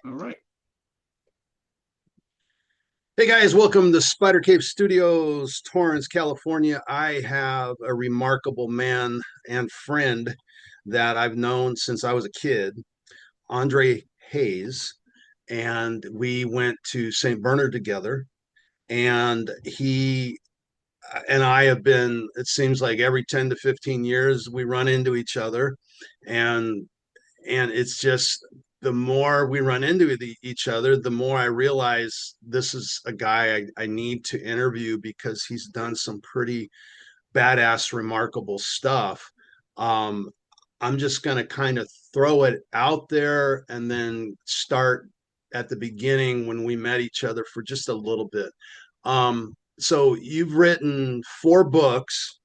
All right. Hey guys, welcome to Spider Cave Studios, Torrance, California. I have a remarkable man and friend that I've known since I was a kid, Andre Hayes, and we went to St. Bernard together. And he and I have been, it seems like every 10 to 15 years we run into each other, and it's just the more we run into each other, the more I realize this is a guy I need to interview because he's done some pretty badass, remarkable stuff. Um, I'm just going to kind of throw it out there and then start at the beginning when we met each other for just a little bit. So you've written 4 books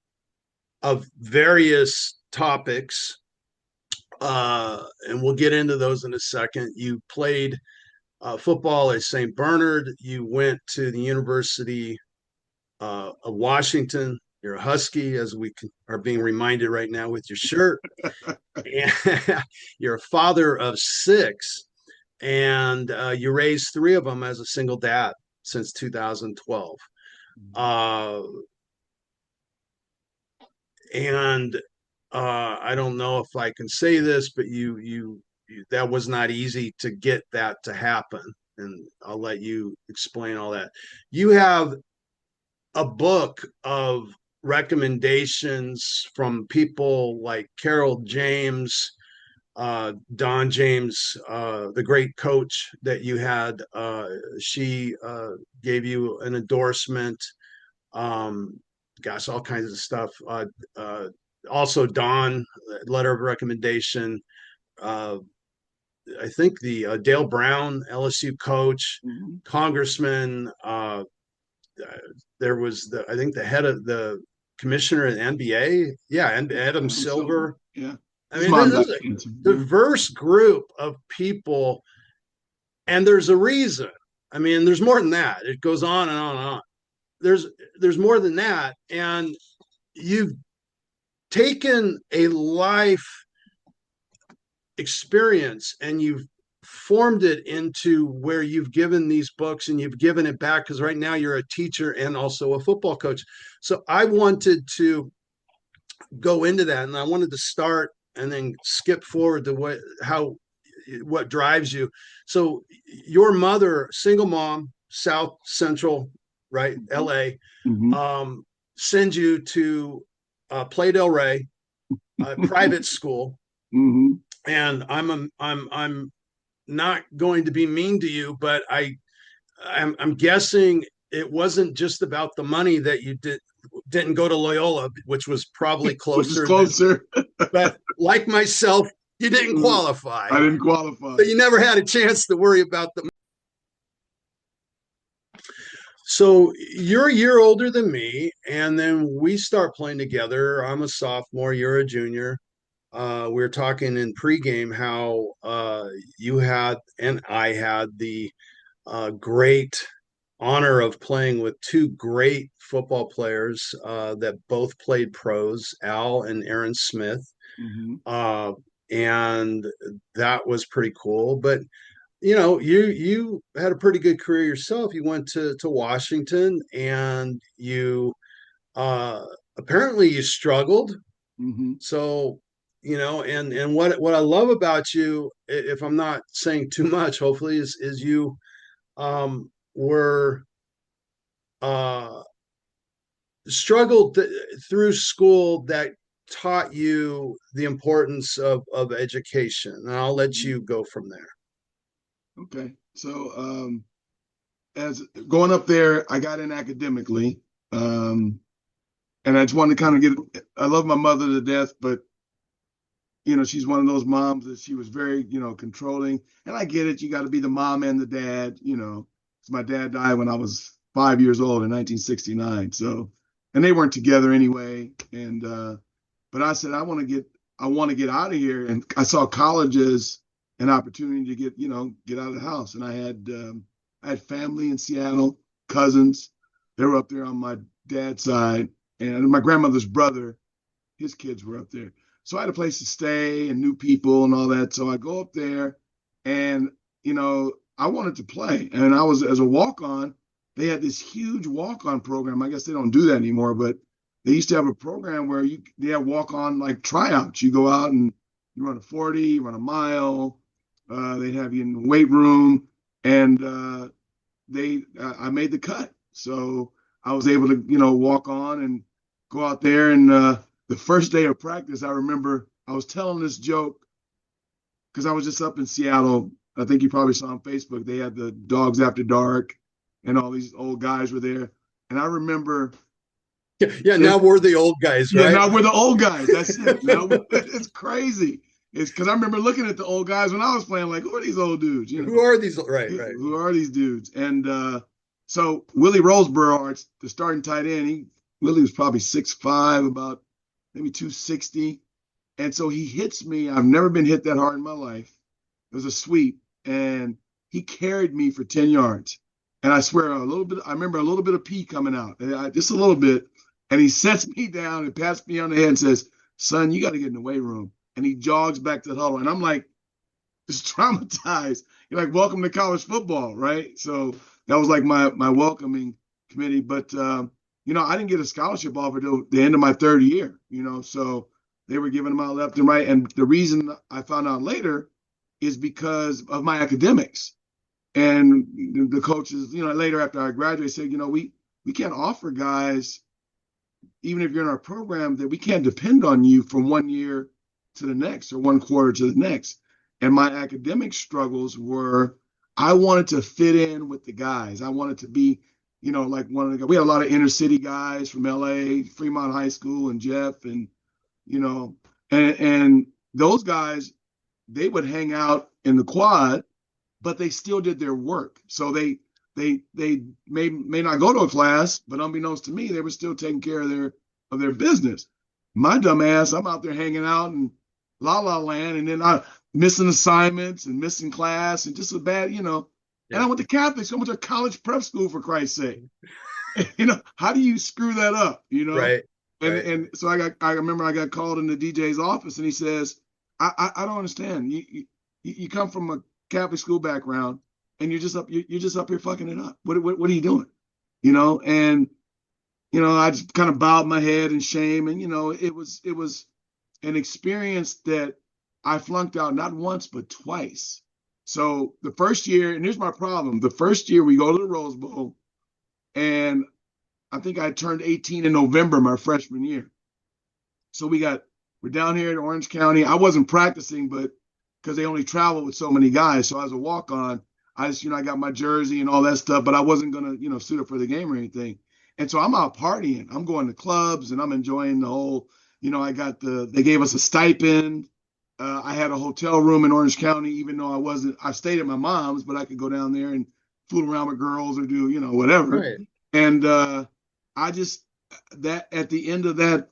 of various topics, and we'll get into those in a second. You played football at St. Bernard. You went to the University of Washington. You're a Husky, as we are being reminded right now with your shirt. And you're a father of 6, and you raised 3 of them as a single dad since 2012. Uh, and I don't know if I can say this, but that was not easy to get that to happen. And I'll let you explain all that. You have a book of recommendations from people like Carol James, Don James, the great coach that you had. She gave you an endorsement. Um, Gosh, all kinds of stuff. Also, Don, letter of recommendation. Uh, I think the Dale Brown, LSU coach, Mhm. congressman. There was I think the head of the commissioner at NBA. Yeah, and Adam Adam Silver. Silver. Yeah. I His mean, mom this died is of a cancer. Yeah. diverse group of people, and there's a reason. I mean, there's more than that. It goes on and on and on. There's there's more than that, and you've taken a life experience and you've formed it into where you've given these books and you've given it back, because right now you're a teacher and also a football coach. So I wanted to go into that, and I wanted to start and then skip forward to what drives you. So your mother, single mom, South Central, right, LA, Hmm. um, sends you to Play Del Rey, private school. Hmm. And I'm not going to be mean to you, but I'm guessing it wasn't just about the money that you didn't go to Loyola, which was probably Which is closer than. closer. But like myself, you didn't qualify, I didn't qualify. so you never had a chance to worry about the. So you're a year older than me, and then we start playing together. I'm a sophomore, you're a junior. We were talking in pregame how you had and I had the great honor of playing with 2 great football players that both played pros, Al and Aaron Smith. Hmm. Uh, and that was pretty cool. But you had a pretty good career yourself. You went to Washington, and you uh, apparently you struggled. Hmm. So and what I love about you, if I'm not saying too much, hopefully, is you were uh, struggled through school that taught you the importance of education. And I'll let you go from there. Okay. So, as going up there, I got in academically. Um, and I just wanted to kind of I love my mother to death, but she's one of those moms that she was very, controlling. And I get it. You got to be the mom and the dad, 'cause my dad died when I was 5 years old in 1969. So, and they weren't together anyway. And, but I said, I want to get out of here. And I saw college as an opportunity to get out of the house. And I had family in Seattle, cousins. They were up there on my dad's side. And my grandmother's brother, his kids were up there. So I had a place to stay and new people and all that. So I go up there and, I wanted to play. And I was, as a walk-on, they had this huge walk-on program. I guess they don't do that anymore, but they used to have a program where they have walk-on like tryouts. You go out and you run a 40, you run a mile. They'd have you in the weight room, and I made the cut. So I was able to, walk on and go out there. And the first day of practice, I remember I was telling this joke because I was just up in Seattle. I think you probably saw on Facebook. They had the Dogs After Dark, and all these old guys were there. And I remember, Yeah, now we're the old guys, yeah, right? now we're the old guys. That's it. Now it's crazy. It's because I remember looking at the old guys when I was playing, like, who are these old dudes? Who are these? Right, right. Who are these dudes? And so Willie Roseborough, the starting tight end, Willie was probably 6'5", about maybe 260. And so he hits me. I've never been hit that hard in my life. It was a sweep, and he carried me for 10 yards. And I swear, I remember a little bit of pee coming out, just a little bit. And he sets me down and pats me on the head and says, "Son, you got to get in the weight room." And he jogs back to the huddle. And I'm like, just traumatized. You're like, welcome to college football, right? So that was like my welcoming committee. But, I didn't get a scholarship offer till the end of my third year, so they were giving them out left and right. And the reason I found out later is because of my academics. And the coaches, later after I graduated, said, we can't offer guys, even if you're in our program, that we can't depend on you from 1 year to the next or one quarter to the next. And my academic struggles were, I wanted to fit in with the guys. I wanted to be, like one of the guys. We had a lot of inner city guys from LA, Fremont High School, and Jeff, and, and those guys, they would hang out in the quad, but they still did their work. So they may not go to a class, but unbeknownst to me, they were still taking care of their business. My dumb ass, I'm out there hanging out in La La Land, and then I missing assignments and missing class and just a bad, And I went to Catholic, so I went to college prep school, for Christ's sake. How do you screw that up? Right. And so I remember I got called in the DJ's office, and he says, I don't understand. You come from a Catholic school background, and you're just up here fucking it up. What are you doing? And I just kind of bowed my head in shame, and it was an experience that I flunked out not once but twice. So the first year, and here's my problem: the first year we go to the Rose Bowl, and I think I turned 18 in November my freshman year. So we're down here in Orange County. I wasn't practicing, but because they only travel with so many guys. So as a walk-on, I just, I got my jersey and all that stuff, but I wasn't going to, suit up for the game or anything. And so I'm out partying. I'm going to clubs and I'm enjoying the whole, they gave us a stipend. I had a hotel room in Orange County, even though I stayed at my mom's, but I could go down there and fool around with girls or do, whatever. Right. And that at the end of that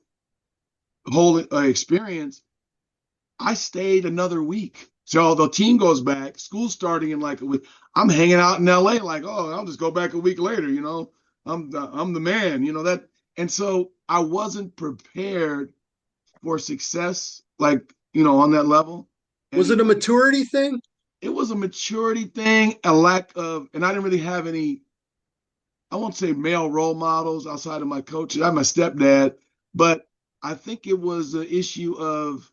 whole experience, I stayed another week. So the team goes back, school's starting in like a week. I'm hanging out in LA like, oh, I'll just go back a week later, I'm the man, that. And so I wasn't prepared for success, like, on that level. Was it a maturity thing? It was a maturity thing, a lack of, and I didn't really have any, I won't say male role models outside of my coaches. I have my stepdad, but I think it was an issue of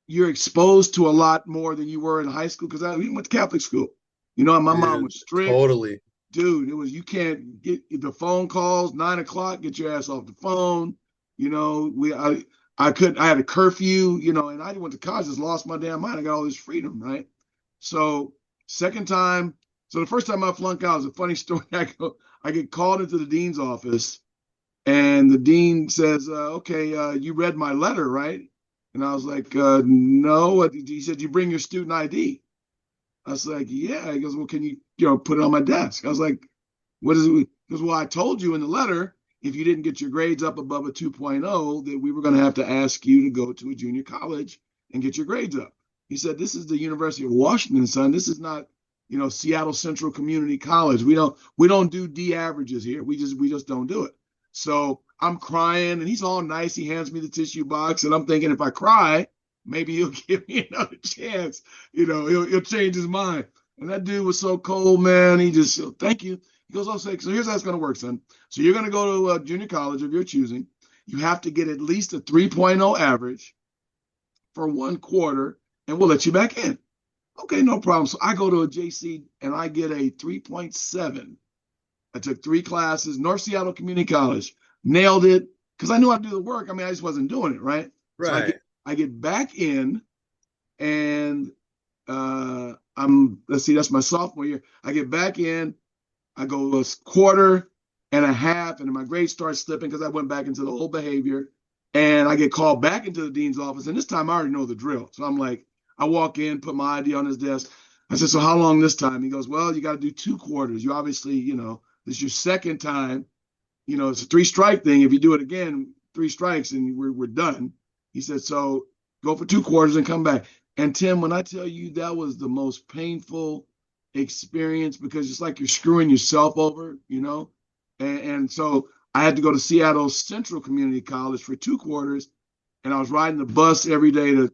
you're exposed to a lot more than you were in high school, because we went to Catholic school. My mom was strict. Totally. Dude, it was, you can't get the phone calls, 9 o'clock, get your ass off the phone. I had a curfew, and I went to college, just lost my damn mind. I got all this freedom, right? So the first time I flunk out is a funny story. I get called into the dean's office, and the dean says, okay, you read my letter, right? And I was like, no. He said, you bring your student ID. I was like, yeah. He goes, well, can you, put it on my desk? I was like, what is it? He goes, well, I told you in the letter, if you didn't get your grades up above a 2.0, that we were going to have to ask you to go to a junior college and get your grades up. He said, this is the University of Washington, son. This is not, Seattle Central Community College. We don't do D averages here. We just don't do it. So I'm crying, and he's all nice. He hands me the tissue box, and I'm thinking, if I cry, maybe he'll give me another chance. He'll change his mind. And that dude was so cold, man. He just, thank you. He goes, oh, so here's how it's going to work, son. So you're going to go to junior college of your choosing. You have to get at least a 3.0 average for 1 quarter, and we'll let you back in. Okay, no problem. So I go to a JC and I get a 3.7. I took 3 classes, North Seattle Community College, nailed it because I knew I'd do the work. I mean, I just wasn't doing it, right? So Right. I get back in, and let's see, that's my sophomore year. I get back in, I go a quarter and a half, and then my grades start slipping because I went back into the old behavior. And I get called back into the dean's office, and this time I already know the drill. So I'm like, I walk in, put my ID on his desk. I said, so how long this time? He goes, well, you got to do 2 quarters. You obviously, this is your second time. It's a 3-strike thing. If you do it again, 3 strikes and we're done. He said, so go for 2 quarters and come back. And Tim, when I tell you that was the most painful experience, because it's like you're screwing yourself over, and so I had to go to Seattle Central Community College for 2 quarters, and I was riding the bus every day to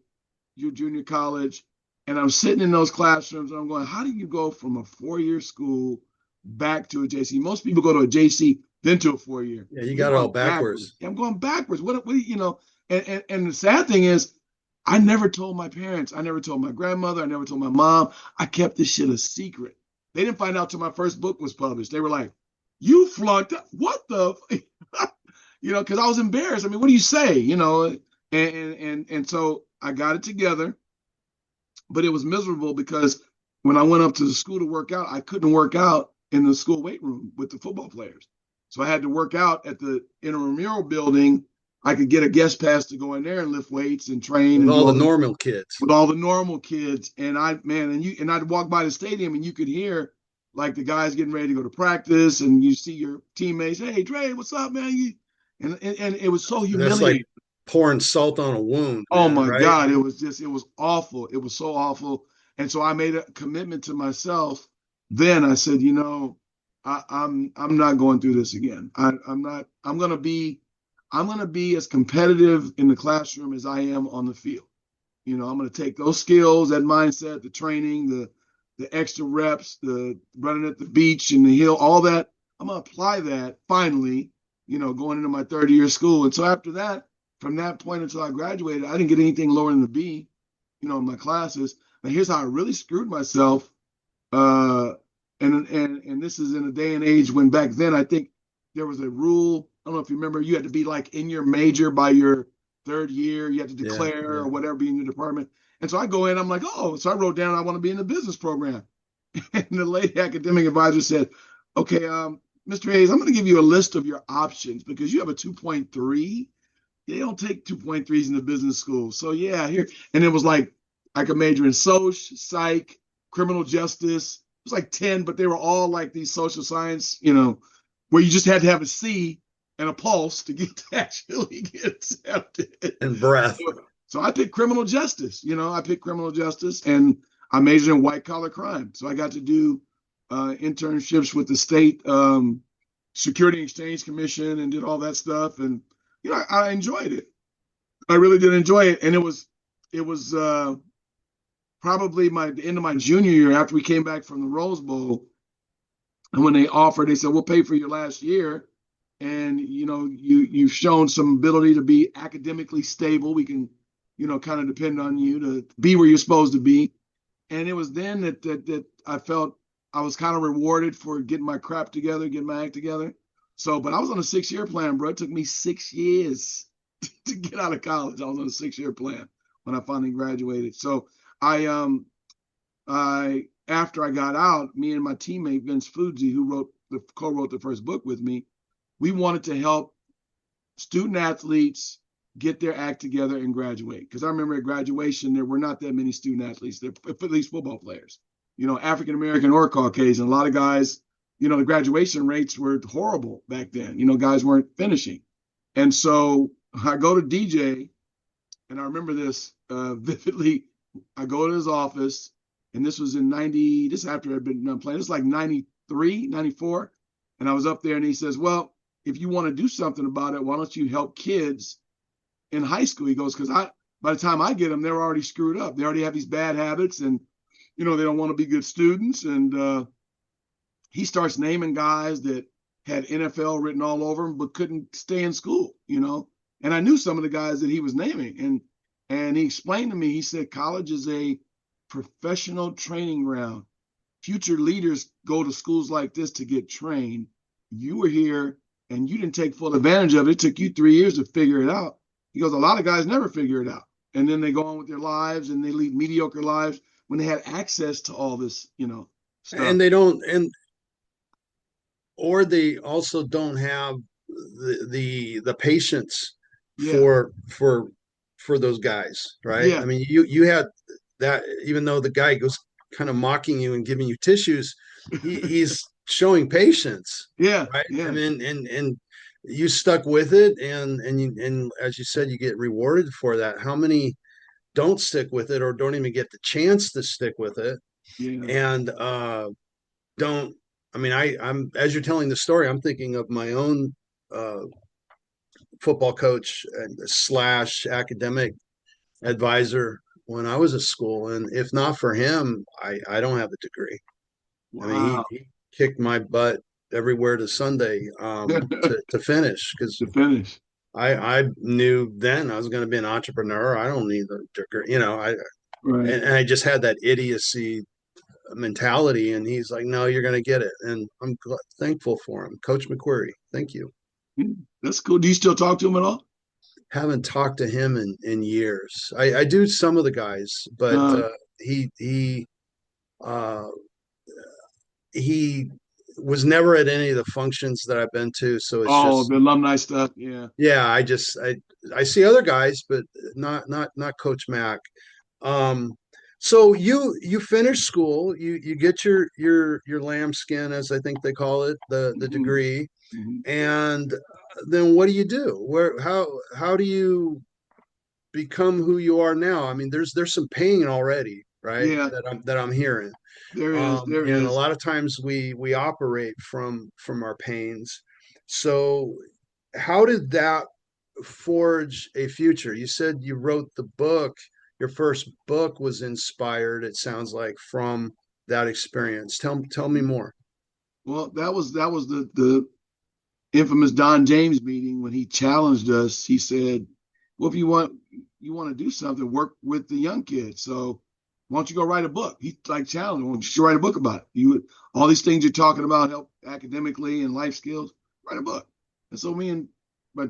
your junior college, and I'm sitting in those classrooms, and I'm going, how do you go from a 4-year school back to a JC? Most people go to a JC, then to a 4-year. Yeah, you got it all backwards. Yeah, I'm going backwards. What and the sad thing is, I never told my parents. I never told my grandmother. I never told my mom. I kept this shit a secret. They didn't find out till my first book was published. They were like, you flunked. What the? Because I was embarrassed. I mean, what do you say? And so I got it together, but it was miserable because when I went up to the school to work out, I couldn't work out in the school weight room with the football players. So I had to work out at the intramural building. I could get a guest pass to go in there and lift weights and train with and all the normal kids. With all the normal kids, and I'd walk by the stadium and you could hear like the guys getting ready to go to practice, and you see your teammates, hey Dre, what's up, man? And it was so humiliating. That's like pouring salt on a wound. Oh my God, it was awful. It was so awful. And so I made a commitment to myself. Then I said, I'm not going through this again. I'm gonna be as competitive in the classroom as I am on the field. I'm going to take those skills, that mindset, the training, the extra reps, the running at the beach and the hill, all that. I'm going to apply that finally, going into my 3rd year of school. And so after that, from that point until I graduated, I didn't get anything lower than the B, in my classes. Now here's how I really screwed myself. And this is in a day and age when back then I think there was a rule. I don't know if you remember, you had to be like in your major by your 3rd year. You had to declare or whatever, be in your department. And so I go in, I'm like, oh, so I wrote down I want to be in the business program. And the lady academic advisor said, okay, Mr. Hayes, I'm going to give you a list of your options because you have a 2.3. They don't take 2.3s in the business school. So yeah, here. And it was like I could major in soc, psych, criminal justice. It was like 10, but they were all like these social science, where you just had to have a C and a pulse to get to actually get accepted. And breath. So I picked criminal justice. I picked criminal justice, and I majored in white collar crime. So I got to do internships with the state Security and Exchange Commission and did all that stuff. And I enjoyed it. I really did enjoy it. And it was probably the end of my junior year after we came back from the Rose Bowl. And when they offered, they said, we'll pay for your last year. And, you've shown some ability to be academically stable. We can, kind of depend on you to be where you're supposed to be. And it was then that I felt I was kind of rewarded for getting my crap together, getting my act together. So, but I was on a 6-year plan, bro. It took me 6 years to get out of college. I was on a 6-year plan when I finally graduated. So after I got out, me and my teammate, Vince Fuji, who co-wrote the first book with me, we wanted to help student athletes get their act together and graduate. Because I remember at graduation, there were not that many student athletes, at least football players, African-American or Caucasian. A lot of guys, the graduation rates were horrible back then. Guys weren't finishing. And so I go to DJ, and I remember this vividly. I go to his office, and this was in 90, this after I'd been playing. This was like 93, 94. And I was up there, and he says, well, if you want to do something about it, why don't you help kids in high school? He goes, because by the time I get them, they're already screwed up. They already have these bad habits, and they don't want to be good students. And he starts naming guys that had NFL written all over them, but couldn't stay in school. And I knew some of the guys that he was naming, and he explained to me. He said college is a professional training ground. Future leaders go to schools like this to get trained. You were here and you didn't take full advantage of it. It took you 3 years to figure it out. He goes, a lot of guys never figure it out. And then they go on with their lives and they lead mediocre lives when they had access to all this, stuff. And they don't, or they also don't have the patience Yeah. for those guys, right? Yeah. I mean, you had that, even though the guy goes kind of mocking you and giving you tissues, he's showing patience, Yeah. right? I Yeah. mean, and you stuck with it, and as you said, you get rewarded for that. How many don't stick with it or don't even get the chance to stick with it? Yeah. And don't I mean, I'm as you're telling the story, I'm thinking of my own uh, football coach and slash academic advisor when I was at school, and if not for him, I don't have a degree. I mean, Wow. he kicked my butt everywhere to Sunday to finish, because To finish. I knew then I was going to be an entrepreneur. I don't need a degree, Right. and I just had that idiocy mentality, and he's like, no, you're going to get it, and I'm thankful for him. Coach McQuarrie, thank you. That's cool. Do you still talk to him at all? Haven't talked to him in years. I do some of the guys, but Uh, he uh, he was never at any of the functions that I've been to, so it's oh, just, the alumni stuff. Yeah. yeah, I see other guys, but not Coach Mac. Um, so you finish school, you get your lambskin, as I think they call it, the Hmm. degree, Hmm. and then what do you do? How do you become who you are now? I mean, there's some pain already, right? Yeah. That I'm hearing. There is. There And a is. lot of times we operate from our pains. So how did that forge a future? You said you wrote the book. Your first book was inspired, it sounds like, from that experience. Tell me more. Well, that was the infamous Don James meeting when he challenged us. He said, "Well, if you want to do something, work with the young kids. So why don't you go write a book?" He like challenged, "Why don't you write a book about it? You all these things you're talking about, help academically and life skills, write a book." And so me and my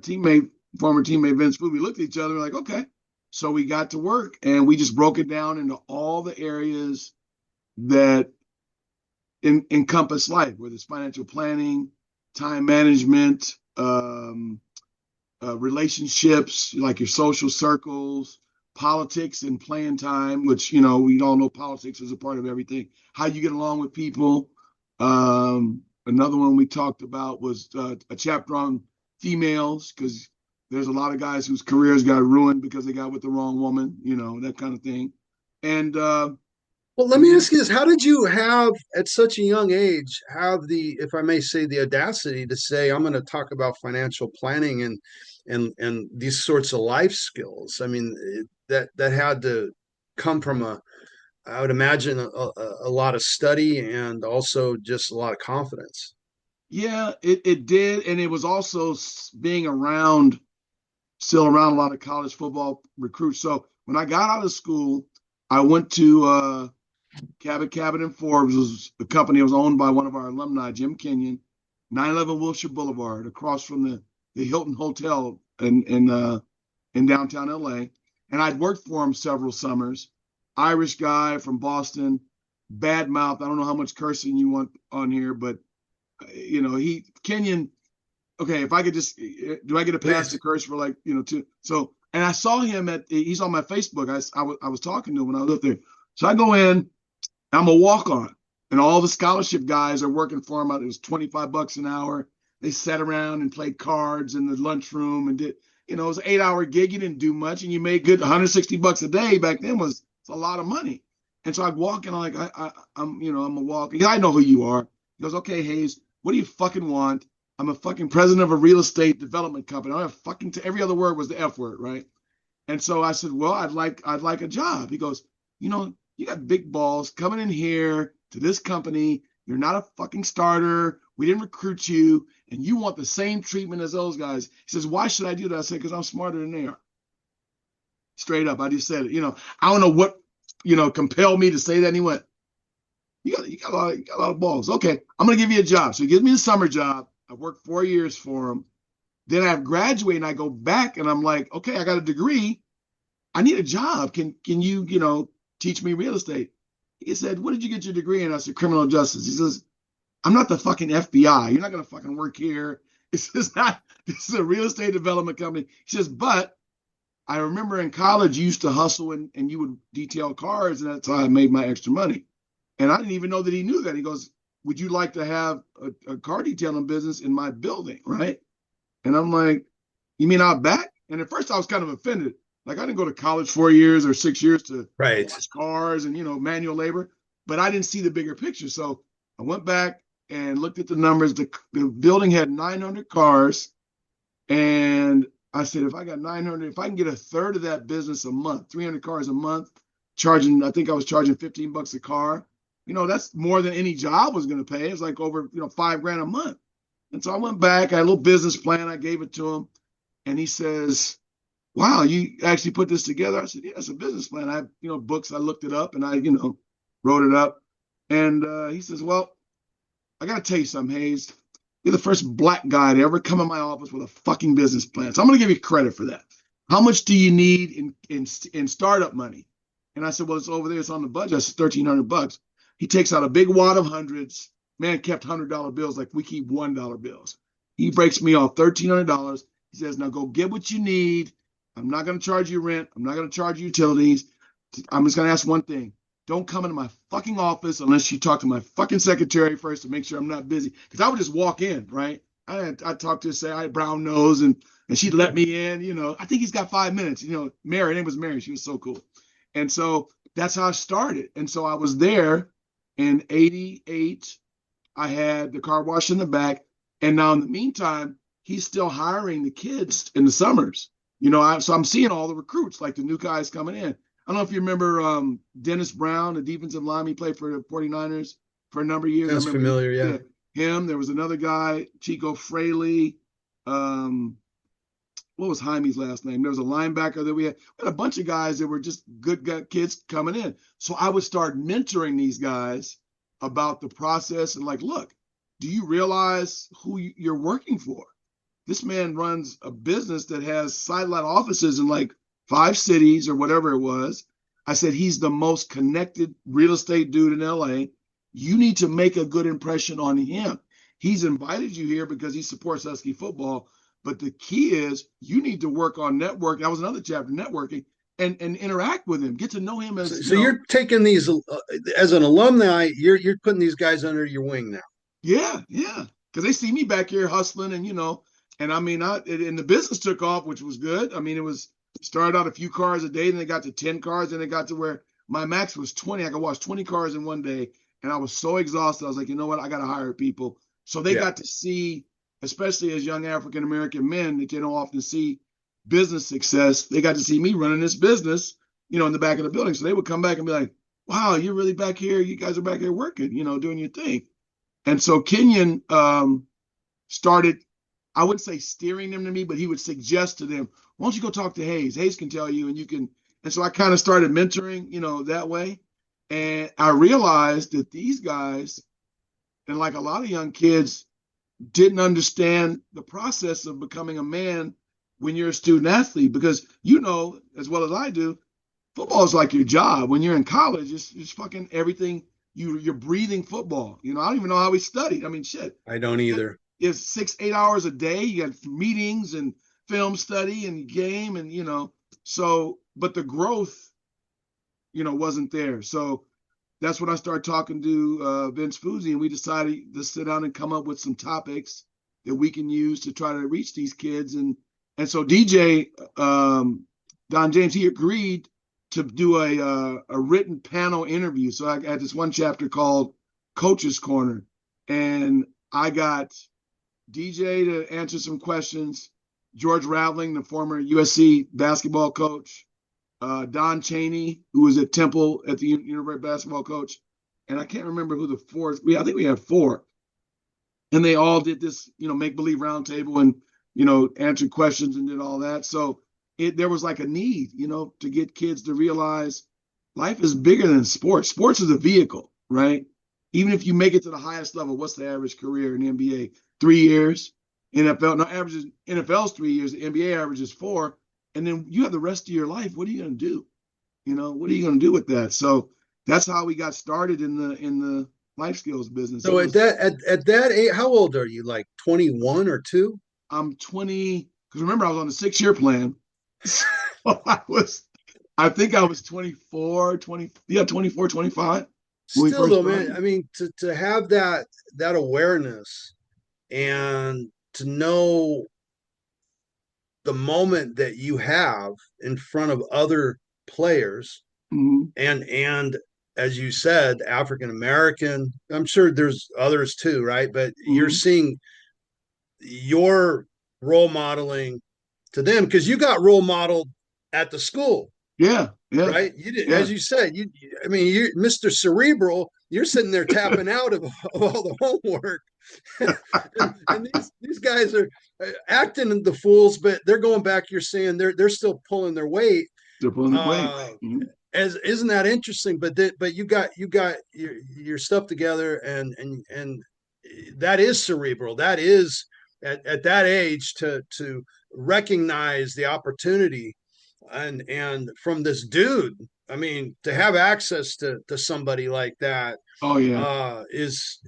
former teammate Vince Fu, we looked at each other and we're like, okay. So we got to work and we just broke it down into all the areas that encompass life, whether it's financial planning, time management, relationships, like your social circles, politics and playing time, which, we all know politics is a part of everything, how you get along with people. Another one we talked about was a chapter on females, because there's a lot of guys whose careers got ruined because they got with the wrong woman, that kind of thing. And Well, let and me then ask you this. How did you have, at such a young age, have the, if I may say, the audacity to say, I'm going to talk about financial planning and these sorts of life skills? I mean, that had to come from I would imagine, a lot of study and also just a lot of confidence. yeah, it did. And it was also being around, still around a lot of college football recruits. So when I got out of school, I went to Cabot and Forbes, was a company that was owned by one of our alumni, Jim Kenyon, 911 Wilshire Boulevard, across from the Hilton Hotel in downtown LA. And I'd worked for him several summers. Irish guy from Boston, bad mouth. I don't know how much cursing you want on here, but Kenyon. Okay, if I could just, do I get a pass to Please. curse for like, two? So, and I saw him he's on my Facebook. I was talking to him when I was up there. So I go in, I'm a walk on, and all the scholarship guys are working for him. It was $25 an hour. They sat around and played cards in the lunchroom and did, it was an 8-hour gig. You didn't do much, and you made good $160 a day. Back then was it's a lot of money. And so I'd walk and I'm like, I'm a walk. I know who you are. He goes, okay, Hayes, what do you fucking want? I'm a fucking president of a real estate development company. I have fucking every other word was the F word, right? And so I said, well, I'd like a job. He goes, you got big balls coming in here to this company. You're not a fucking starter. We didn't recruit you, and you want the same treatment as those guys. He says, why should I do that? I said, because I'm smarter than they are. Straight up. I just said it. I don't know what, compelled me to say that. And he went, you got a lot of balls. Okay, I'm gonna give you a job. So he gives me the summer job. I worked 4 years for him. Then I graduate and I go back and I'm like, okay, I got a degree. I need a job. Can you, teach me real estate? He said, what did you get your degree in? I said, criminal justice. He says, I'm not the fucking FBI. You're not gonna fucking work here. This is a real estate development company. He says, but I remember in college you used to hustle and you would detail cars, and that's how I made my extra money. And I didn't even know that he knew that. He goes, would you like to have a car detailing business in my building, right? And I'm like, you mean out back? And at first I was kind of offended. Like I didn't go to college 4 years or 6 years to Right. wash cars and, manual labor, but I didn't see the bigger picture. So I went back and looked at the numbers. The building had 900 cars. And I said, if I got 900, if I can get a third of that business a month, 300 cars a month, I think I was charging $15 a car. That's more than any job was going to pay. It's like over, $5,000 a month. And so I went back, I had a little business plan. I gave it to him. And he says, wow, you actually put this together? I said, yeah, it's a business plan. I have, books. I looked it up and I, wrote it up. And he says, well, I got to tell you something, Hayes. You're the first black guy to ever come in my office with a fucking business plan. So I'm going to give you credit for that. How much do you need in startup money? And I said, well, it's over there. It's on the budget. I said, $1,300. He takes out a big wad of hundreds. Man kept $100 bills like we keep $1 bills. He breaks me off $1,300. He says, now go get what you need. I'm not going to charge you rent. I'm not going to charge you utilities. I'm just going to ask one thing. Don't come into my fucking office unless you talk to my fucking secretary first to make sure I'm not busy. Because I would just walk in, right? I talked to her, say I had brown nose, and she'd let me in. I think he's got 5 minutes. Mary, her name was Mary. She was so cool. And so that's how I started. And so I was there in 88. I had the car wash in the back. And now in the meantime, he's still hiring the kids in the summers. So I'm seeing all the recruits, like the new guys coming in. I don't know if you remember Dennis Brown, the defensive lineman. He played for the 49ers for a number of years. Sounds I remember familiar, yeah. him. There was another guy, Chico Fraley. What was Jaime's last name? There was a linebacker that we had a bunch of guys that were just good kids coming in. So I would start mentoring these guys about the process and like, look, do you realize who you're working for? This man runs a business that has satellite offices in like 5 cities or whatever it was. I said, he's the most connected real estate dude in LA. You need to make a good impression on him. He's invited you here because he supports Husky football. But the key is you need to work on network. That was another chapter, networking, and interact with him. Get to know him as So you're taking these as an alumni. You're putting these guys under your wing now. Yeah. Because they see me back here hustling, and I mean, and the business took off, which was good. I mean, it was started out a few cars a day, then they got to 10 cars, then it got to where my max was 20. I could wash 20 cars in one day, and I was so exhausted. I was like, you know what? I got to hire people. So they got to see, especially as young African American men, that they don't often see business success. They got to see me running this business, in the back of the building. So they would come back and be like, wow, you're really back here. You guys are back here working, doing your thing. And so Kenyon started, I wouldn't say steering them to me, but he would suggest to them, why don't you go talk to Hayes? Hayes can tell you, and you can. And so I kind of started mentoring, that way. And I realized that these guys, and like a lot of young kids, didn't understand the process of becoming a man when you're a student athlete, because as well as I do, football is like your job. When you're in college, it's fucking everything. You're breathing football. I don't even know how we studied. I mean, shit. I don't either. It's 6-8 hours a day. You got meetings and film study and game, and so, but the growth, wasn't there. So that's when I started talking to Vince Fuzzi, and we decided to sit down and come up with some topics that we can use to try to reach these kids. And so DJ Don James, he agreed to do a written panel interview. So I had this one chapter called Coach's Corner, and I got DJ to answer some questions. George Raveling, the former USC basketball coach, Don Chaney, who was at Temple at the University basketball coach, and I can't remember who the fourth. I think we had four, and they all did this, make believe roundtable and answered questions and did all that. So there was like a need, to get kids to realize life is bigger than sports. Sports is a vehicle, right? Even if you make it to the highest level, what's the average career in the NBA? 3 years. NFL, no, averages NFL's 3 years. The NBA averages 4. And then you have the rest of your life. What are you going to do? What are you going to do with that? So that's how we got started in the life skills business. So at that age, how old are you? Like 21 or 2? I'm 20, because remember I was on the 6-year plan. So I think I was 24, 24, 25 when we Still first though, man, started. I mean, to have that awareness and to know the moment that you have in front of other players, Mhm. and as you said, African American, I'm sure there's others too, right? But you're Mhm. seeing your role modeling to them because you got role modeled at the school, Yeah, yeah, right? You did, yeah. as you said, I mean, you, Mr. Cerebral, you're sitting there tapping out of all the homework, and these guys are acting the fools, but they're going back. You're saying they're still pulling their weight. They're pulling the weight. Uh, Mhm. as isn't that interesting? But you got your stuff together, and that is cerebral. That is at that age to recognize the opportunity, and from this dude. I mean, to have access to somebody like that Oh yeah. is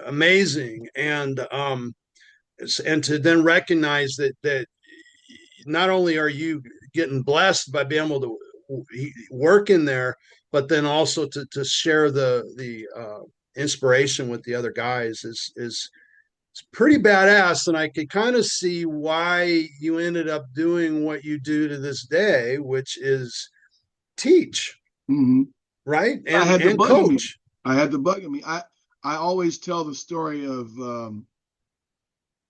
amazing, and to then recognize that not only are you getting blessed by being able to work in there, but then also to share the inspiration with the other guys is it's pretty badass. And I could kind of see why you ended up doing what you do to this day, which is teach, Hmm. right? I had the And bug in me. coach. I had the bug in me. I always tell the story of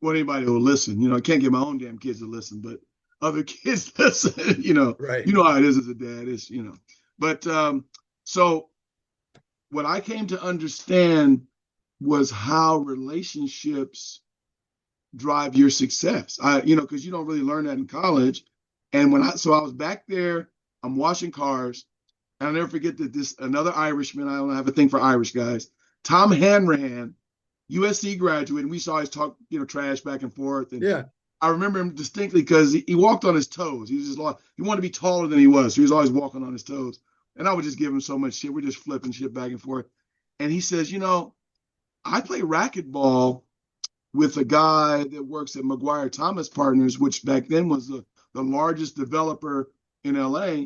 well, anybody will listen. I can't get my own damn kids to listen, but other kids listen. Right. You know how it is as a dad. Is. But so what I came to understand was how relationships drive your success. Because you don't really learn that in college. And I was back there, I'm washing cars, and I'll never forget that this another Irishman. I don't have a thing for Irish guys. Tom Hanrahan, USC graduate, and we saw his talk, trash back and forth. And Yeah. I remember him distinctly because he walked on his toes. He wanted to be taller than he was. So he was always walking on his toes. And I would just give him so much shit. We're just flipping shit back and forth. And he says, I play racquetball with a guy that works at McGuire Thomas Partners, which back then was the largest developer in LA.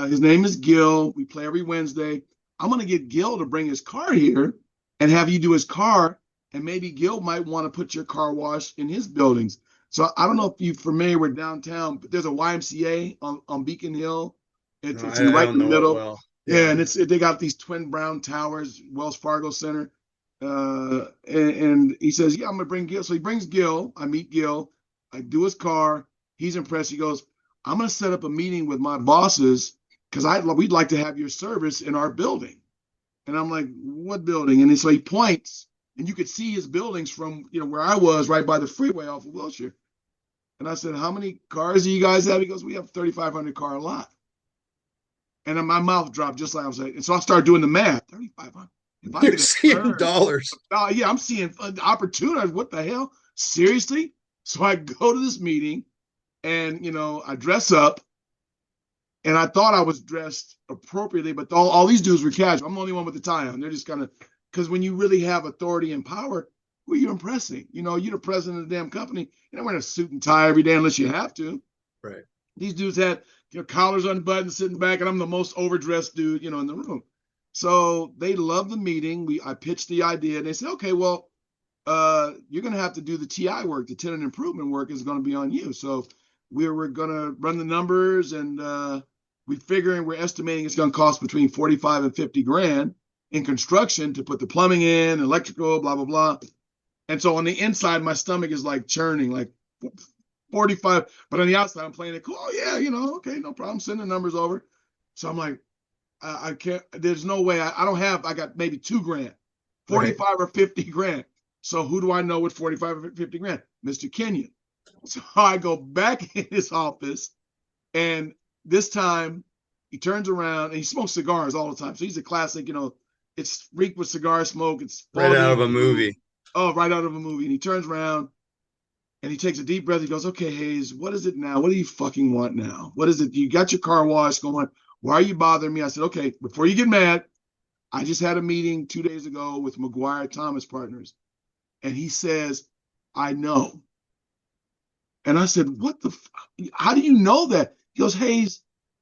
His name is Gil. We play every Wednesday. I'm going to get Gil to bring his car here and have you do his car. And maybe Gil might want to put your car wash in his buildings. So I don't know if you're familiar with downtown, but there's a YMCA on Beacon Hill. No, It's I right in don't the know it middle. well. Yeah, Yeah. and they got these twin brown towers, Wells Fargo Center. And he says, yeah, I'm gonna bring Gil. So he brings Gil. I meet Gil. I do his car. He's impressed. He goes, I'm gonna set up a meeting with my bosses because we'd like to have your service in our building. And I'm like, what building? And so he points, and you could see his buildings from where I was, right by the freeway off of Wilshire. And I said, how many cars do you guys have? He goes, we have 3,500 car lot. And then my mouth dropped just like I was saying. And so I started doing the math. 3,500. If I You're get a seeing third, dollars. yeah, I'm seeing opportunities. What the hell? Seriously? So I go to this meeting and, I dress up and I thought I was dressed appropriately, but all these dudes were casual. I'm the only one with the tie on. They're just kind of, because when you really have authority and power, who are you impressing? You're the president of the damn company. You're not wearing a suit and tie every day unless you have to. Right. These dudes had collars unbuttoned, sitting back, and I'm the most overdressed dude, in the room. So they loved the meeting. I pitched the idea, and they said, okay, well, you're going to have to do the TI work. The tenant improvement work is going to be on you. So we're going to run the numbers, and we're estimating it's going to cost between 45 and 50 grand in construction to put the plumbing in, electrical, blah, blah, blah. And so on the inside, my stomach is like churning, like, 45. But on the outside, I'm playing it cool. Oh, yeah, okay, no problem. Send the numbers over. So I'm like, I can't, there's no way. I got maybe $2,000, Right. 45 or 50 grand. So who do I know with 45 or 50 grand? Mr. Kenyon. So I go back in his office, and this time he turns around and he smokes cigars all the time. So he's a classic, it's reeked with cigar smoke. It's Right out foggy of a blue. movie. Oh, right out of a movie. And he turns around and he takes a deep breath. He goes, okay, Hayes, what is it now? What do you fucking want now? What is it? You got your car wash going. Why are you bothering me? I said, okay, before you get mad, I just had a meeting 2 days ago with McGuire Thomas Partners. And he says, I know. And I said, what the how do you know that? He goes, Hayes,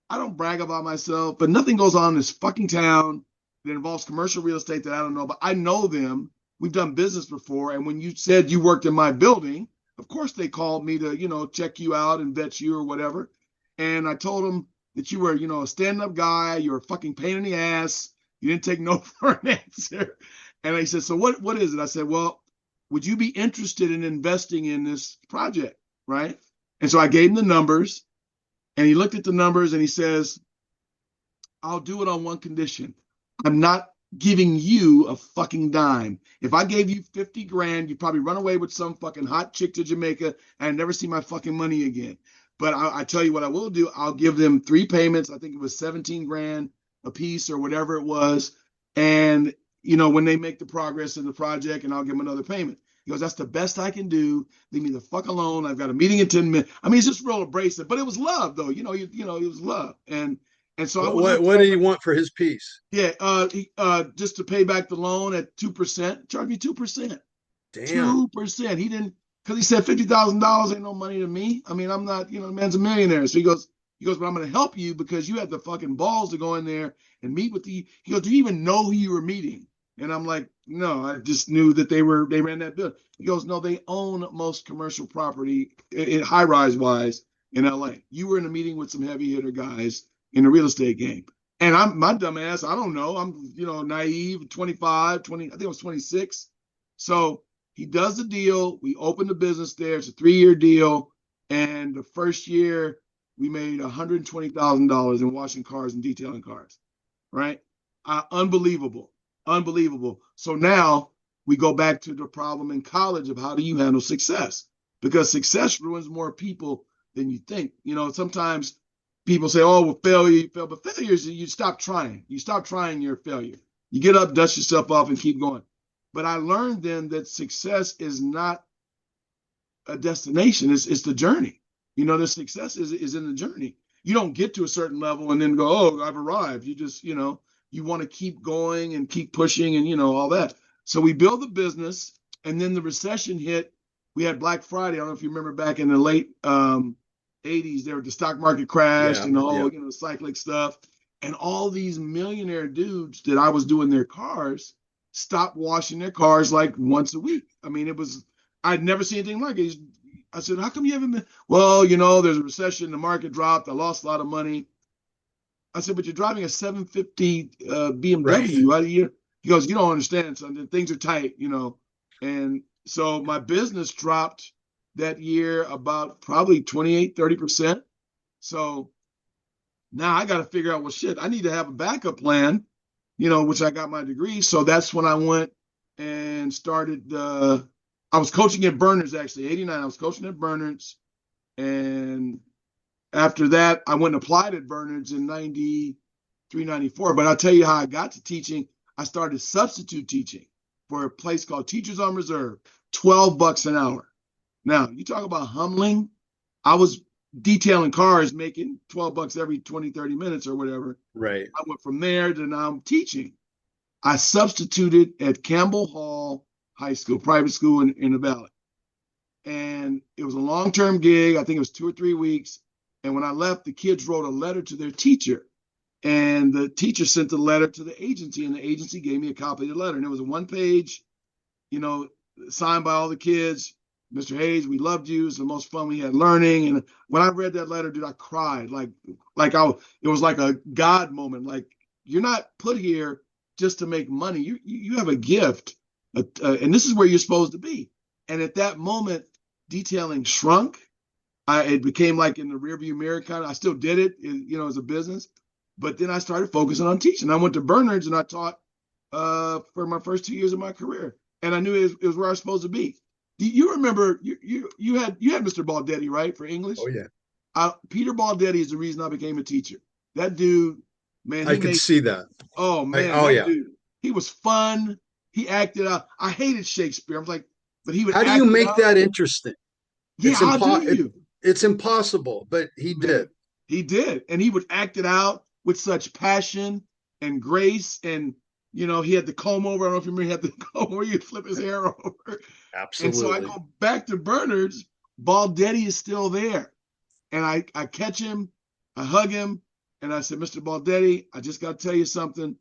I don't brag about myself, but nothing goes on in this fucking town that involves commercial real estate that I don't know, but I know them. We've done business before. And when you said you worked in my building, of course they called me to, check you out and vet you or whatever. And I told them that you were, a stand-up guy, you're a fucking pain in the ass. You didn't take no for an answer. And he said, so what is it? I said, well, would you be interested in investing in this project? Right. And so I gave him the numbers, and he looked at the numbers and he says, I'll do it on one condition. I'm not giving you a fucking dime. If I gave you 50 grand, you'd probably run away with some fucking hot chick to Jamaica and never see my fucking money again. But I tell you what I will do. I'll give them 3 payments. I think it was 17 grand a piece or whatever it was. And, when they make the progress in the project, and I'll give them another payment. He goes, that's the best I can do. Leave me the fuck alone. I've got a meeting in 10 minutes. I mean, it's just real abrasive, but it was love though. It was love. And so I went up What there. do you want for his piece? Yeah, just to pay back the loan at 2%, charge me 2%. Damn. 2%. He didn't, because he said $50,000 ain't no money to me. I mean, I'm not, the man's a millionaire. So he goes, but I'm going to help you because you had the fucking balls to go in there and meet with he goes, do you even know who you were meeting? And I'm like, no, I just knew that they ran that building. He goes, no, they own most commercial property in high rise wise in LA. You were in a meeting with some heavy hitter guys in the real estate game. And I'm my dumb ass, I don't know. I'm, naive, 25, 20, I think I was 26. So he does the deal. We open the business there. It's a 3-year deal. And the first year we made $120,000 in washing cars and detailing cars. Right? Unbelievable. Unbelievable. So now we go back to the problem in college of how do you handle success? Because success ruins more people than you think. Sometimes people say, oh, well, failure, you fail. But failure is you stop trying. You stop trying, you're a failure. You get up, dust yourself off, and keep going. But I learned then that success is not a destination. It's the journey. The success is in the journey. You don't get to a certain level and then go, oh, I've arrived. You just, you want to keep going and keep pushing and, all that. So we build the business, and then the recession hit. We had Black Friday. I don't know if you remember back in the late 80s, the stock market crashed and the whole, cyclic stuff. And all these millionaire dudes that I was doing their cars stopped washing their cars like once a week. I mean, I'd never seen anything like it. I said, how come you haven't been? Well, there's a recession. The market dropped. I lost a lot of money. I said, but you're driving a 750 BMW. Right. He goes, you don't understand, son. Things are tight, And so my business dropped that year about probably 28, 30%. So now I got to figure out, well, shit, I need to have a backup plan, which I got my degree. So that's when I went and started. I was coaching at Bernard's, actually, 89. I was coaching at Bernard's. And after that, I went and applied at Bernard's in 93, 94. But I'll tell you how I got to teaching. I started substitute teaching for a place called Teachers on Reserve, $12 an hour. Now, you talk about humbling. I was detailing cars, making $12 every 20, 30 minutes or whatever. Right. I went from there to now I'm teaching. I substituted at Campbell Hall High School, private school in the Valley. And it was a long-term gig. I think it was 2 or 3 weeks. And when I left, the kids wrote a letter to their teacher. And the teacher sent the letter to the agency, and the agency gave me a copy of the letter. And it was a 1-page, signed by all the kids. Mr. Hayes, we loved you. It's the most fun we had learning. And when I read that letter, dude, I cried. It was like a God moment. Like, you're not put here just to make money. You have a gift, and this is where you're supposed to be. And at that moment, detailing shrunk. it became like in the rearview mirror kind of. I still did it, as a business, but then I started focusing on teaching. I went to Bernard's and I taught for my first 2 years of my career, and I knew it was where I was supposed to be. Do you remember you had Mr. Baldetti, right, for English? Oh yeah, Peter Baldetti is the reason I became a teacher. That dude, man, I he could made see that. oh man, Oh that yeah. dude, he was fun. He acted out. I hated Shakespeare. I was like, but he would How do you act it make out. that interesting? Yeah, how do you? It's impossible, but he did. Man, he did. And he would act it out with such passion and grace. And, he had the comb over. I don't know if you remember, he had the comb over, you'd flip his hair over. And so I Absolutely. go back to Bernard's. Baldetti is still there. And I catch him, I hug him, and I said, Mr. Baldetti, I just got to tell you something.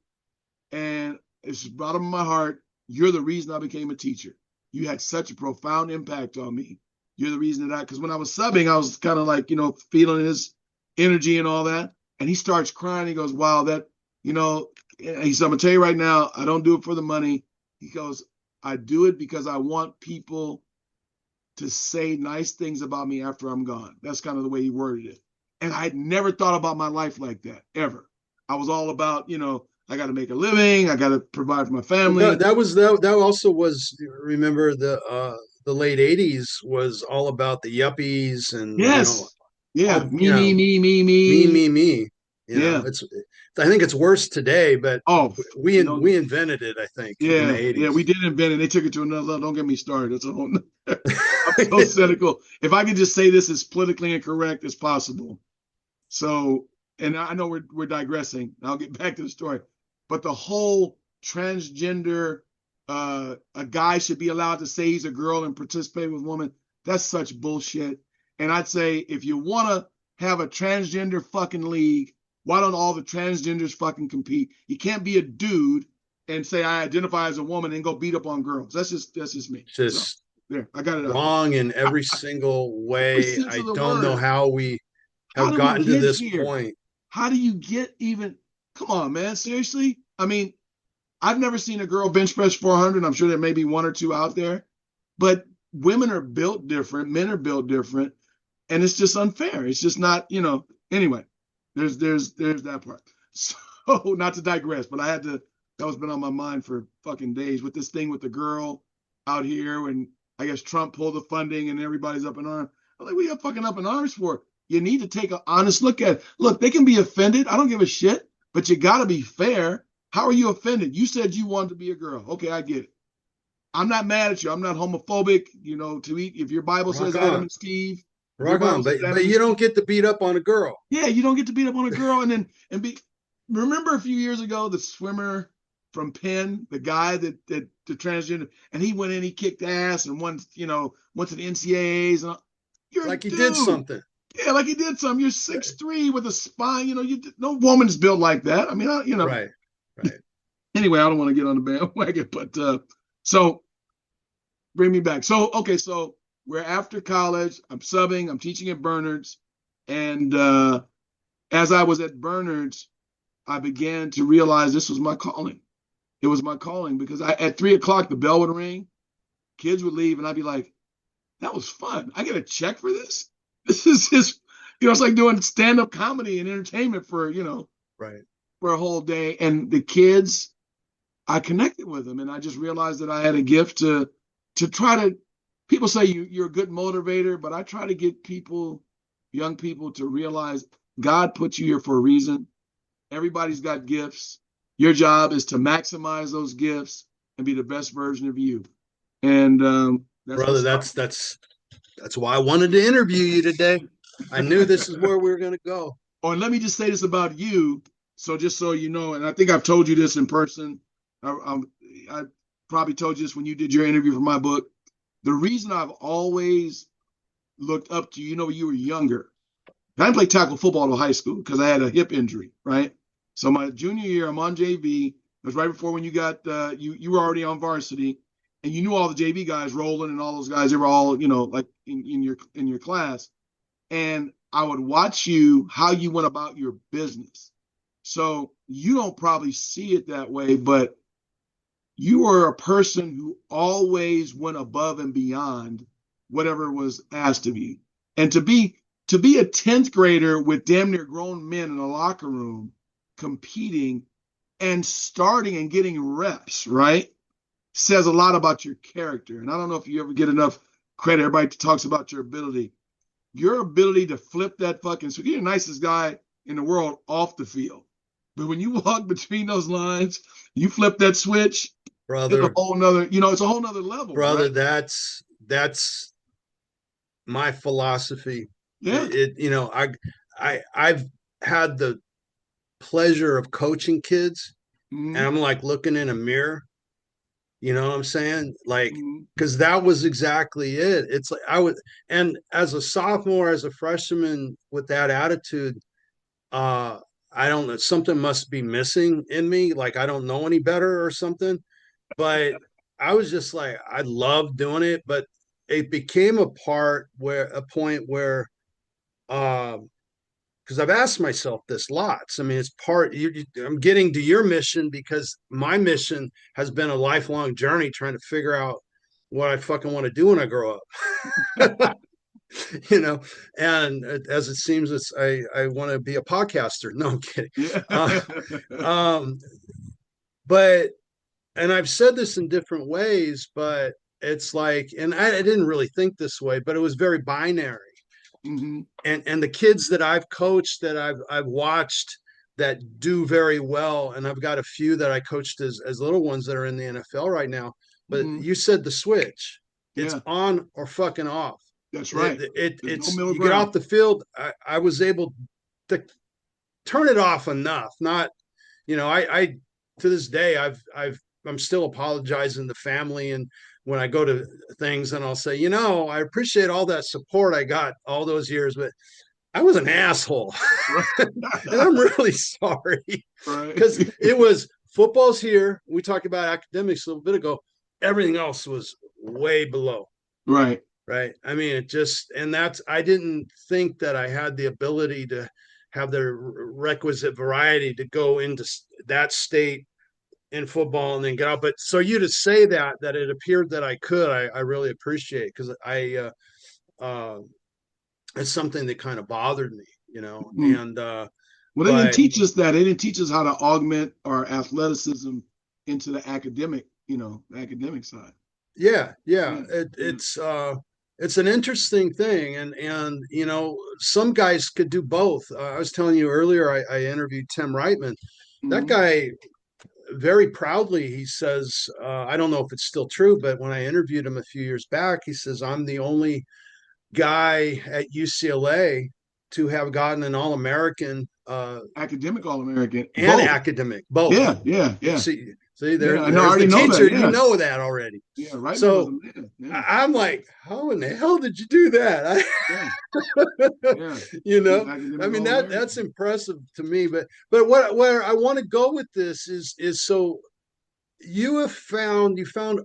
And it's bottom of my heart. You're the reason I became a teacher. You had such a profound impact on me. You're the reason because when I was subbing, I was kind of like, feeling his energy and all that. And he starts crying. He goes, wow, he said, I'm going to tell you right now, I don't do it for the money. He goes, I do it because I want people to say nice things about me after I'm gone. That's kind of the way he worded it. And I'd never thought about my life like that, ever. I was all about, I got to make a living. I got to provide for my Well, family. that also was, remember, the late 80s was all about the yuppies and Yes. Yeah. all, Me, me, me, me, me, me. me, me. Yeah. It's, I think it's worse today, but Oh, we invented it, I think, in the yeah. Yeah. 80s. We did invent it. They took it to another level. Don't get me started. That's a whole I'm so cynical. If I could just say this as politically incorrect as possible. So, and I know we're digressing. I'll get back to the story. But the whole transgender, a guy should be allowed to say he's a girl and participate with women, that's such bullshit. And I'd say if you want to have a transgender fucking league, why don't all the transgenders fucking compete? You can't be a dude and say I identify as a woman and go beat up on girls. That's just me. So Just there, I got it out. wrong in every single Every way. sense I of the don't know word. how we How have did we gotten to get this here? point. How do you get even? Come on, man. Seriously? I mean, I've never seen a girl bench press 400. I'm sure there may be one or two out there, but women are built different. Men are built different, and it's just unfair. It's just not, Anyway, there's that part. So not to digress, but I had to. That was been on my mind for fucking days with this thing with the girl out here, and I guess Trump pulled the funding, and everybody's up in arms. I'm like, what are you fucking up in arms for? You need to take an honest look at it. Look, they can be offended. I don't give a shit, but you got to be fair. How are you offended? You said you wanted to be a girl. Okay, I get it. I'm not mad at you. I'm not homophobic. To eat. If your Bible Rock says Adam on. and Steve, if your Rock Bible on. says But Adam and you don't Steve, get to beat up on a girl. yeah, you don't get to beat up on a girl and be. Remember a few years ago, the swimmer from Penn, the guy that the transgender, and he went in, he kicked ass and went to the NCAAs and you're a Like he did dude. something. Yeah, like he did something. You're 6'3" with a spine. No woman's built like that. I mean, Right. Right. Anyway, I don't want to get on the bandwagon, but so bring me back. So okay, so we're after college. I'm subbing. I'm teaching at Bernard's, and as I was at Bernard's, I began to realize this was my calling. It was my calling because at 3 o'clock the bell would ring, kids would leave, and I'd be like, "That was fun. I get a check for this. This is just, it's like doing stand-up comedy and entertainment for Right. for a whole day." And the kids, I connected with them, and I just realized that I had a gift to try to. People say you're a good motivator, but I try to get young people, to realize God put you here for a reason. Everybody's got gifts. Your job is to maximize those gifts and be the best version of you. And that's what Brother, started. that's why I wanted to interview you today. I knew this is where we were going to go. Oh, and let me just say this about you. So just so you know, and I think I've told you this in person. I probably told you this when you did your interview for my book. The reason I've always looked up to you, you were younger. I didn't play tackle football in high school because I had a hip injury, right? So my junior year, I'm on JV. It was right before when you got you were already on varsity, and you knew all the JV guys, Roland and all those guys. They were all like in your class, and I would watch how you went about your business. So you don't probably see it that way, but you were a person who always went above and beyond whatever was asked of you. And to be a 10th grader with damn near grown men in a locker room competing and starting and getting reps, right? Says a lot about your character. And I don't know if you ever get enough credit. Everybody talks about your ability. Your ability to flip that fucking switch. You're the nicest guy in the world off the field. But when you walk between those lines, you flip that switch, it's a brother, whole nother, it's a whole nother level, brother. right? That's my philosophy. Yeah. I've had the pleasure of coaching kids, and Mm-hmm. I'm like looking in a mirror. You know what I'm saying? Like, Mm-hmm. because that was exactly it. It's like I would, and as a sophomore, as a freshman with that attitude, uh, I don't know, something must be missing in me. Like I don't know any better or something. But I was just like, I loved doing it, but it became a point where, because I've asked myself this lots. I mean, it's I'm getting to your mission because my mission has been a lifelong journey trying to figure out what I fucking want to do when I grow up. you know, and as it seems, I want to be a podcaster. No, I'm kidding. Yeah. Uh, um, but and I've said this in different ways, but it's like, and I didn't really think this way, but it was very binary. Mm-hmm. And the kids that I've coached, that I've watched, that do very well, and I've got a few that I coached as little ones that are in the NFL right now. But Mm-hmm. you said the switch, it's Yeah, on or fucking off. that's right. There's no It's middle you get ground. off the field. I was able to turn it off enough. Not, I to this day I'm still apologizing to family, and when I go to things, and I'll say, I appreciate all that support I got all those years, but I was an asshole. Right. And I'm really sorry Right. because it was football's here. We talked about academics a little bit ago. Everything else was way below. Right. Right. I mean, I didn't think that I had the ability to have the requisite variety to go into that state in football and then get out. But so you to say that it appeared that I could, I really appreciate, because uh, it's something that kind of bothered me, Mhm. and, Well, they didn't but teach us that. They didn't teach us how to augment our athleticism into the academic side. yeah, yeah, Yeah. Yeah. it's an interesting thing, and some guys could do both. I was telling you earlier, I interviewed Tim Reitman. That Mm-hmm. guy, very proudly, he says, I don't know if it's still true, but when I interviewed him a few years back, he says, I'm the only guy at UCLA to have gotten an All-American, Academic All-American, and both. academic, both. Yeah. Yeah. Yeah. See, Yeah. I know. I there's the already know that. teacher. You Yeah. know that already. Yeah. Reitman was a So man. Yeah. I'm like, how in the hell did you do that? Yeah. Yeah. you He was know, I academic mean, that's All-American. impressive to me. But what where I want to go with this is so you found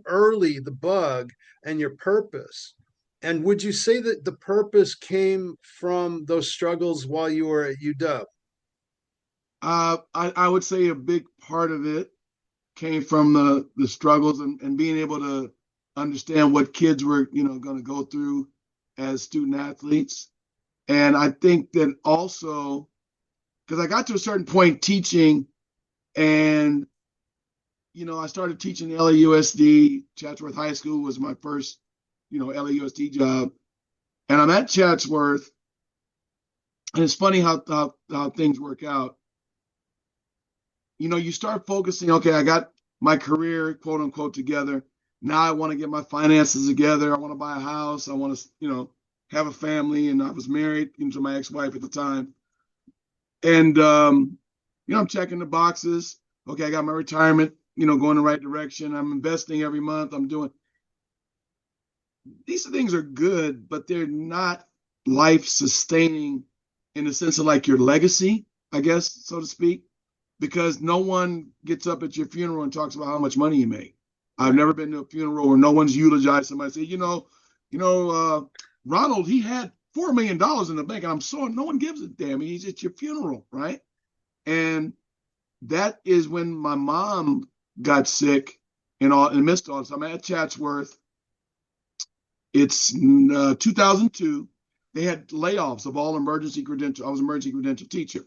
early the bug and your purpose. And would you say that the purpose came from those struggles while you were at UW? I would say a big part of it came from the struggles and being able to understand what kids were, going to go through as student athletes. And I think that also, because I got to a certain point teaching, and I started teaching LAUSD. Chatsworth High School was my first, LAUSD job, and I'm at Chatsworth, and it's funny how things work out. You start focusing. Okay, I got my career, quote unquote, together. Now I want to get my finances together. I want to buy a house. I want to, have a family, and I was married to my ex-wife at the time. And I'm checking the boxes. Okay, I got my retirement, going the right direction. I'm investing every month. I'm doing these things are good, but they're not life sustaining in the sense of like your legacy, I guess, so to speak, because no one gets up at your funeral and talks about how much money you make. I've Right. never been to a funeral where no one's eulogized somebody. Say, Ronald, he had $4 million in the bank, and I'm so no one gives a damn. He's at your funeral, right? And that is when my mom got sick and missed all this. I'm at Chatsworth. It's 2002. they had layoffs of all emergency credential. I was an emergency credential teacher.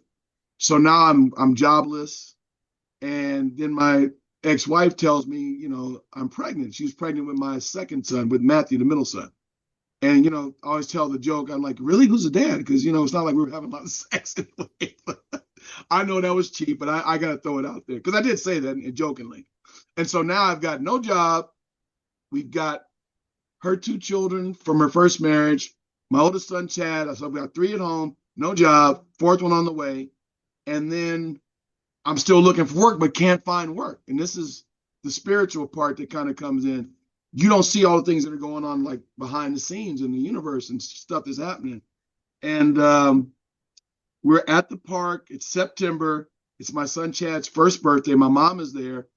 So now I'm jobless. And then my ex-wife tells me, I'm pregnant. She was pregnant with my second son, with Matthew, the middle son. And, I always tell the joke, I'm like, really? Who's the dad? Because, it's not like we were having a lot of sex anyway. I know that was cheap, but I got to throw it out there. Because I did say that jokingly. And so now I've got no job. We've got her two children from her first marriage. My oldest son, Chad. So I've got three at home, no job, fourth one on the way. And then I'm still looking for work, but can't find work. And this is the spiritual part that kind of comes in. You don't see all the things that are going on like behind the scenes in the universe and stuff that's happening. And we're at the park. It's September. It's my son Chad's first birthday. My mom is there.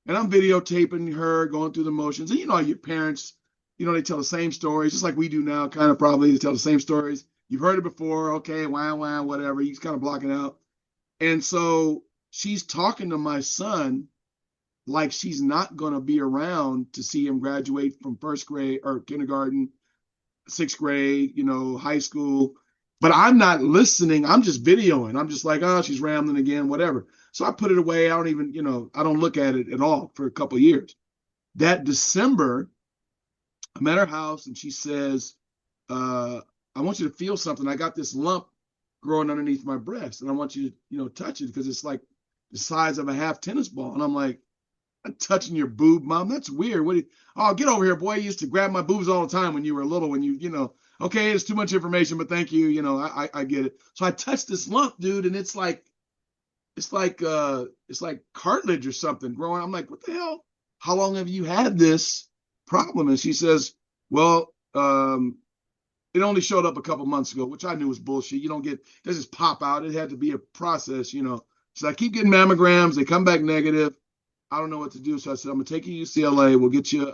And I'm videotaping her, going through the motions. And your parents, they tell the same stories, just like we do now, kind of probably. They tell the same stories. You've heard it before. Okay, wow, whatever. You just kind of block it out. And so she's talking to my son like she's not going to be around to see him graduate from first grade or kindergarten, sixth grade, high school. But I'm not listening. I'm just videoing. I'm just like, oh, she's rambling again, whatever. So I put it away. I don't even, I don't look at it at all for a couple of years. That December, I'm at her house and she says, I want you to feel something. I got this lump growing underneath my breast and I want you to, touch it because it's like the size of a half tennis ball. And I'm like, I'm touching your boob, Mom. That's weird. Oh, get over here, boy. You used to grab my boobs all the time when you were little, okay, it's too much information, but thank you. I get it. So I touched this lump, dude, and it's like cartilage or something growing. I'm like, what the hell? How long have you had this problem? And she says, well, it only showed up a couple months ago, which I knew was bullshit. You don't get, they just pop out. It had to be a process, So I keep getting mammograms. They come back negative. I don't know what to do. So I said, I'm going to take you to UCLA. We'll get you,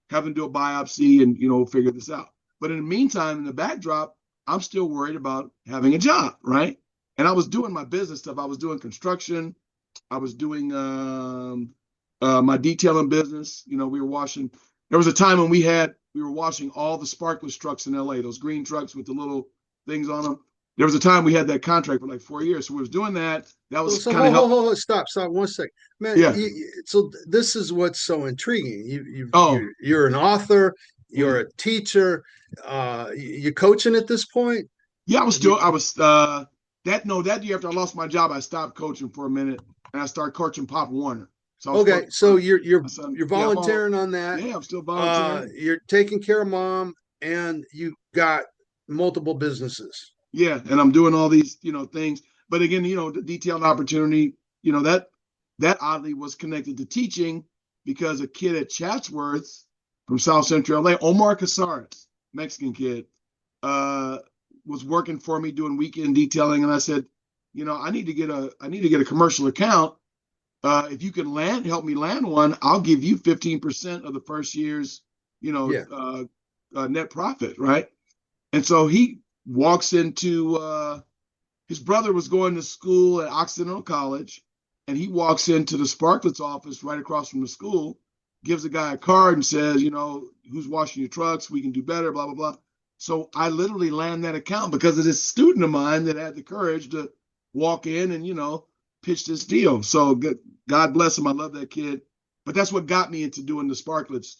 have them do a biopsy and, we'll figure this out. But in the meantime, in the backdrop, I'm still worried about having a job, right? And I was doing my business stuff. I was doing construction. I was doing my detailing business. We were washing. There was a time when we were washing all the sparkless trucks in LA, those green trucks with the little things on them. There was a time we had that contract for like 4 years. So we was doing that. That was kind of helpful. Stop 1 second, man. Yeah. So this is what's so intriguing. Oh, you're an author. You're a teacher. You coaching at this point? Yeah, that year after I lost my job, I stopped coaching for a minute and I started coaching Pop Warner. So okay, so you're volunteering on that. Yeah, I'm still volunteering. You're taking care of Mom, and you got multiple businesses. Yeah, and I'm doing all these, things. But again, the detailed opportunity, that oddly was connected to teaching because a kid at Chatsworth from South Central LA, Omar Casares, Mexican kid, was working for me doing weekend detailing, and I said, I need to get a commercial account. If you can help me land one, I'll give you 15% of the first year's, net profit, right? And so he walks into his brother was going to school at Occidental College, and he walks into the Sparklets office right across from the school, gives the guy a card and says, who's washing your trucks? We can do better, blah, blah, blah. So I literally land that account because of this student of mine that had the courage to walk in and, pitch this deal. So God bless him. I love that kid. But that's what got me into doing the Sparklets,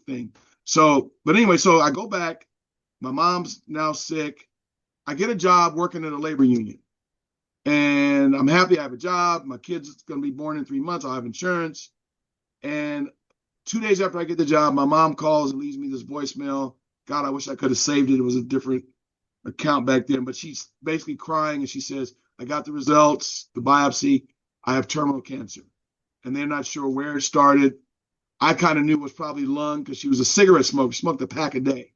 thing. So, but anyway, so I go back. My mom's now sick. I get a job working at a labor union. And I'm happy I have a job. My kid's going to be born in 3 months. I'll have insurance. And 2 days after I get the job, my mom calls and leaves me this voicemail. God, I wish I could have saved it. It was a different account back then. But she's basically crying and she says, I got the results, the biopsy. I have terminal cancer. And they're not sure where it started. I kind of knew it was probably lung because she was a cigarette smoker. She smoked a pack a day,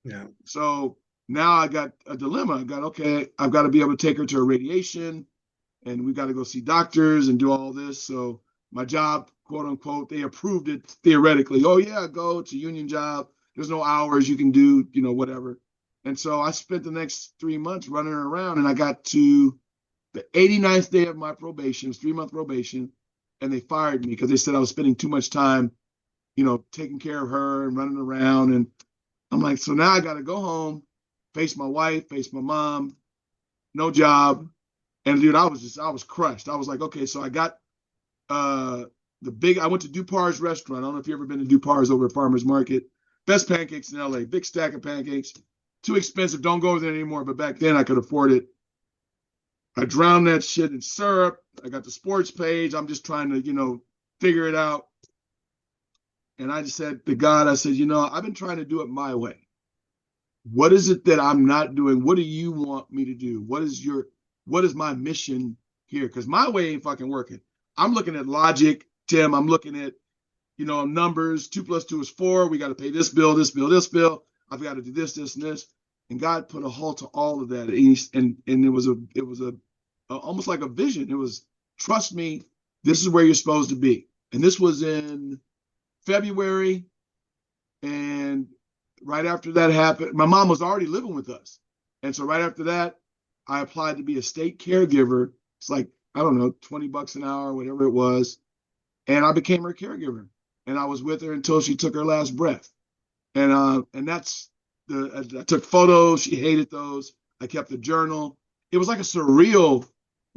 Yeah. So now I got a dilemma. I've got to be able to take her to a radiation and we've got to go see doctors and do all this. So my job, quote unquote, they approved it theoretically. Oh yeah, go. It's a union job. There's no hours you can do, whatever. And so I spent the next 3 months running around and I got to the 89th day of my probation. It was 3-month probation. And they fired me because they said I was spending too much time, taking care of her and running around. And I'm like, so now I got to go home faced my wife, faced my mom, no job. And dude, I was crushed. I was like, okay, so I got uh I went to Dupar's restaurant. I don't know if you've ever been to Dupar's over at Farmer's Market. Best pancakes in LA, big stack of pancakes. Too expensive, don't go there anymore. But back then I could afford it. I drowned that shit in syrup. I got the sports page. I'm just trying to, figure it out. And I just said to God, I said, I've been trying to do it my way. What is it that I'm not doing? What do you want me to do? What is my mission here? Because my way ain't fucking working. I'm looking at logic, Tim. I'm looking at, numbers. 2 + 2 is 4. We got to pay this bill, this bill, this bill. I've got to do this, this, and this. And God put a halt to all of that. And it was almost like a vision. It was, trust me, this is where you're supposed to be. And this was in February. And right after that happened, my mom was already living with us. And so right after that, I applied to be a state caregiver. It's like, I don't know, $20 an hour, whatever it was. And I became her caregiver. And I was with her until she took her last breath. And that's I took photos. She hated those. I kept a journal. It was like a surreal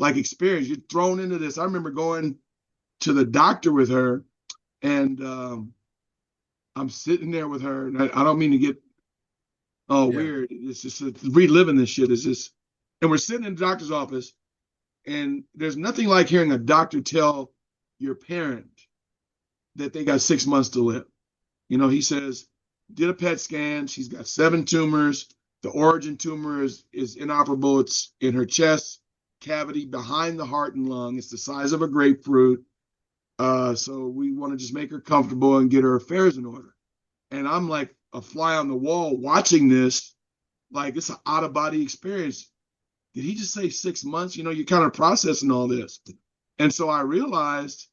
experience. You're thrown into this. I remember going to the doctor with her, and I'm sitting there with her, and I don't mean to get weird. It's just reliving this shit. It's just, and we're sitting in the doctor's office, and there's nothing like hearing a doctor tell your parent that they got 6 months to live. He says, did a PET scan. She's got 7 tumors. The origin tumor is inoperable. It's in her chest cavity behind the heart and lung. It's the size of a grapefruit. So we want to just make her comfortable and get her affairs in order. And I'm like a fly on the wall watching this, like it's an out-of-body experience. Did he just say 6 months? You're kind of processing all this. And so I realized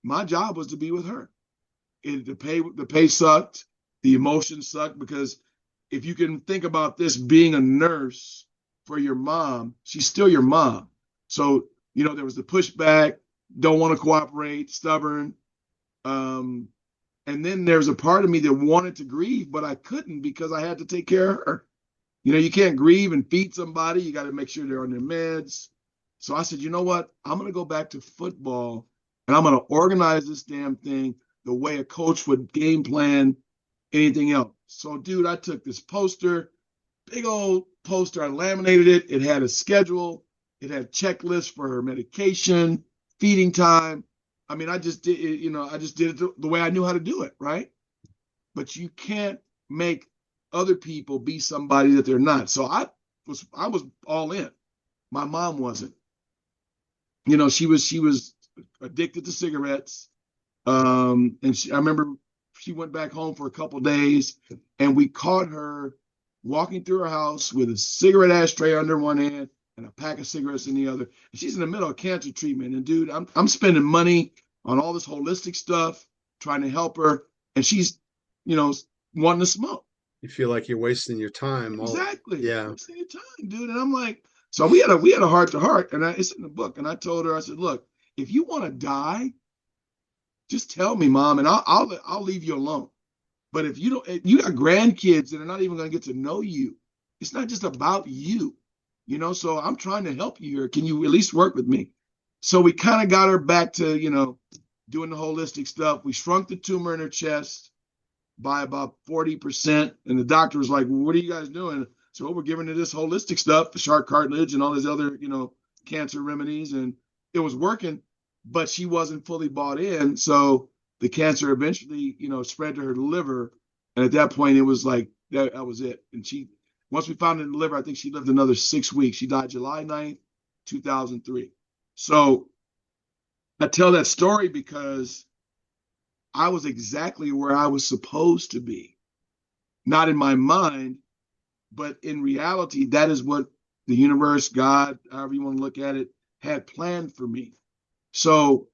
my job was to be with her. The pay sucked. The emotion sucked, because if you can think about this, being a nurse for your mom, she's still your mom. So, there was the pushback, don't want to cooperate, stubborn. And then there's a part of me that wanted to grieve, but I couldn't because I had to take care of her. You can't grieve and feed somebody. You got to make sure they're on their meds. So I said, you know what? I'm going to go back to football, and I'm going to organize this damn thing the way a coach would game plan anything else. So, dude, I took this poster, big old poster. I laminated it. It had a schedule. It had checklists for her medication, feeding time. I mean, I just did it, I just did it the way I knew how to do it, right? But you can't make other people be somebody that they're not. So I was all in. My mom wasn't. She was addicted to cigarettes. And I remember she went back home for a couple of days, and we caught her walking through her house with a cigarette ashtray under one hand and a pack of cigarettes in the other. And she's in the middle of cancer treatment. And dude, I'm spending money on all this holistic stuff, trying to help her. And she's, wanting to smoke. You feel like you're wasting your time. Exactly. Yeah. Wasting your time, dude. And I'm like, so we had a heart to heart, and it's in the book. And I told her, I said, look, if you want to die, just tell me, Mom, and I'll leave you alone. But if you don't, you got grandkids that are not even going to get to know you. It's not just about you, So I'm trying to help you here. Can you at least work with me? So we kind of got her back to, doing the holistic stuff. We shrunk the tumor in her chest by about 40%, and the doctor was like, well, "What are you guys doing?" So we're giving her this holistic stuff, the shark cartilage, and all these other, cancer remedies, and it was working. But she wasn't fully bought in. So the cancer eventually, spread to her liver. And at that point, it was like, that was it. And once we found it in the liver, I think she lived another 6 weeks. She died July 9th, 2003. So I tell that story because I was exactly where I was supposed to be. Not in my mind, but in reality, that is what the universe, God, however you want to look at it, had planned for me. So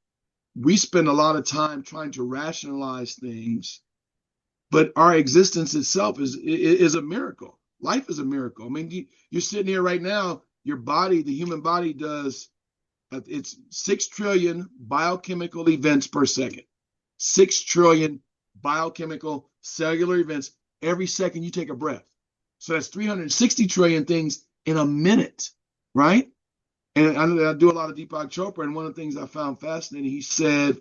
we spend a lot of time trying to rationalize things, but our existence itself is a miracle. Life is a miracle. I mean, you're sitting here right now, your body, the human body does, it's 6 trillion biochemical events per second. 6 trillion biochemical cellular events every second you take a breath. So that's 360 trillion things in a minute, right? And I do a lot of Deepak Chopra, and one of the things I found fascinating, he said,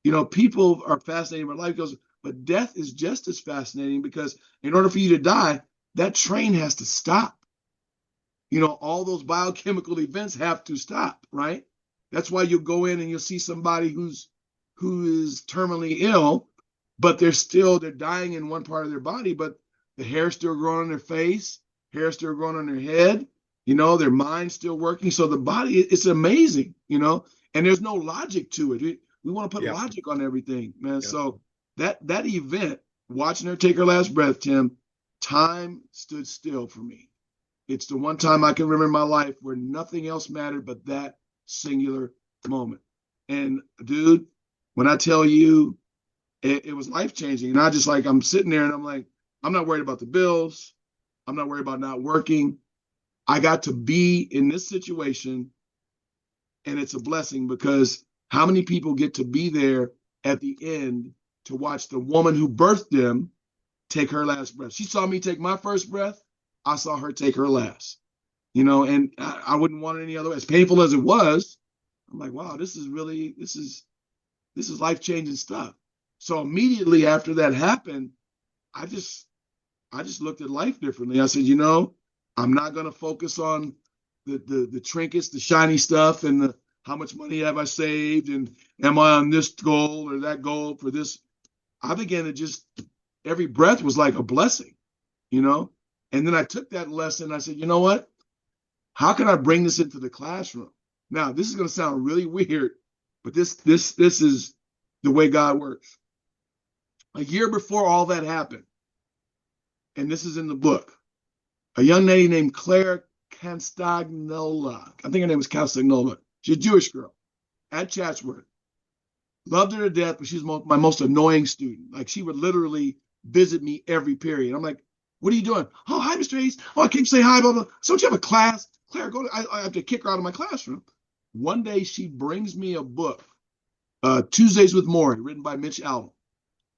you know, people are fascinated by life. He goes, but death is just as fascinating because in order for you to die, that train has to stop. You know, all those biochemical events have to stop, right? That's why you'll go in and you'll see somebody who is terminally ill, but they're dying in one part of their body, but the hair's still growing on their face, hair still growing on their head, you know, their mind's still working. So the body, it's amazing, you know, and there's no logic to it. We want to put Yeah. logic on everything, man. Yeah. So that event, watching her take her last breath, Tim, time stood still for me. It's the one time I can remember in my life where nothing else mattered but that singular moment. And dude, when I tell you it was life changing, and I just like, I'm sitting there and I'm like, I'm not worried about the bills. I'm not worried about not working. I got to be in this situation, and it's a blessing because how many people get to be there at the end to watch the woman who birthed them take her last breath? She saw me take my first breath. I saw her take her last, you know, and I wouldn't want it any other way. As painful as it was, I'm like, wow, this is life changing stuff. So immediately after that happened, I just I just looked at life differently. I said, you know, I'm not going to focus on the trinkets, the shiny stuff, and the how much money have I saved, and am I on this goal or that goal for this. I began to just every breath was like a blessing, you know. And then I took that lesson. I said, you know what? How can I bring this into the classroom? Now, this is going to sound really weird, but this is the way God works. A year before all that happened, and this is in the book, a young lady named Claire Castagnola, I think her name was Castagnola. She's a Jewish girl at Chatsworth. Loved her to death, but she's my most annoying student. Like she would literally visit me every period. I'm like, what are you doing? Oh, hi, Mr. Hayes. Oh, I came to say hi, blah, blah. So don't you have a class? Claire, go to, I have to kick her out of my classroom. One day she brings me a book, Tuesdays with Maury, written by Mitch Albom.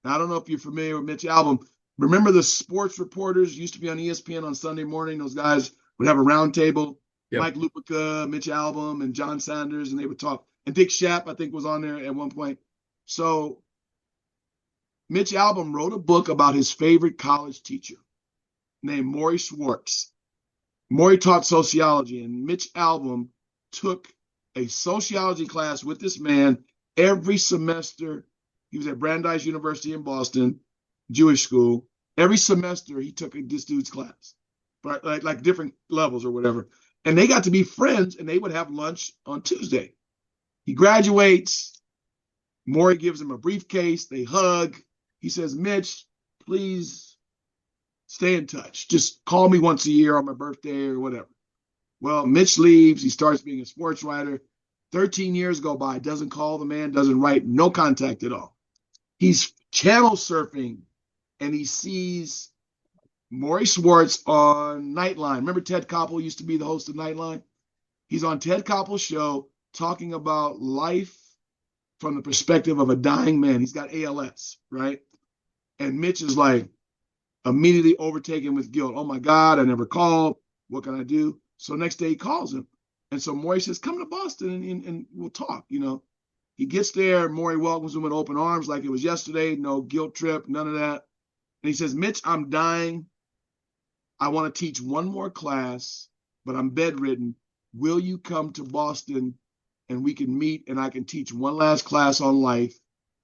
Now, I don't know if you're familiar with Mitch Albom. Remember the sports reporters used to be on ESPN on Sunday morning? Those guys would have a round table. Yep. Mike Lupica, Mitch Albom, and John Sanders, and they would talk. And Dick Schaap, I think, was on there at one point. So Mitch Albom wrote a book about his favorite college teacher named Maury Schwartz. Maury taught sociology, and Mitch Albom took a sociology class with this man every semester. He was at Brandeis University in Boston, Jewish school. Every semester he took this dude's class, right? Like different levels or whatever. And they got to be friends, and they would have lunch on Tuesday. He graduates. Maury gives him a briefcase. They hug. He says, Mitch, please stay in touch. Just call me once a year on my birthday or whatever. Well, Mitch leaves. He starts being a sports writer. 13 years go by. Doesn't call the man, doesn't write, no contact at all. He's channel surfing, and he sees Maury Schwartz on Nightline. Remember Ted Koppel used to be the host of Nightline? He's on Ted Koppel's show talking about life from the perspective of a dying man. He's got ALS, right? And Mitch is like immediately overtaken with guilt. Oh my God, I never called. What can I do? So next day he calls him. And so Maury says, come to Boston and we'll talk, you know. He gets there. Maury welcomes him with open arms like it was yesterday. No guilt trip, none of that. And he says, Mitch, I'm dying. I want to teach one more class, but I'm bedridden. Will you come to Boston and we can meet and I can teach one last class on life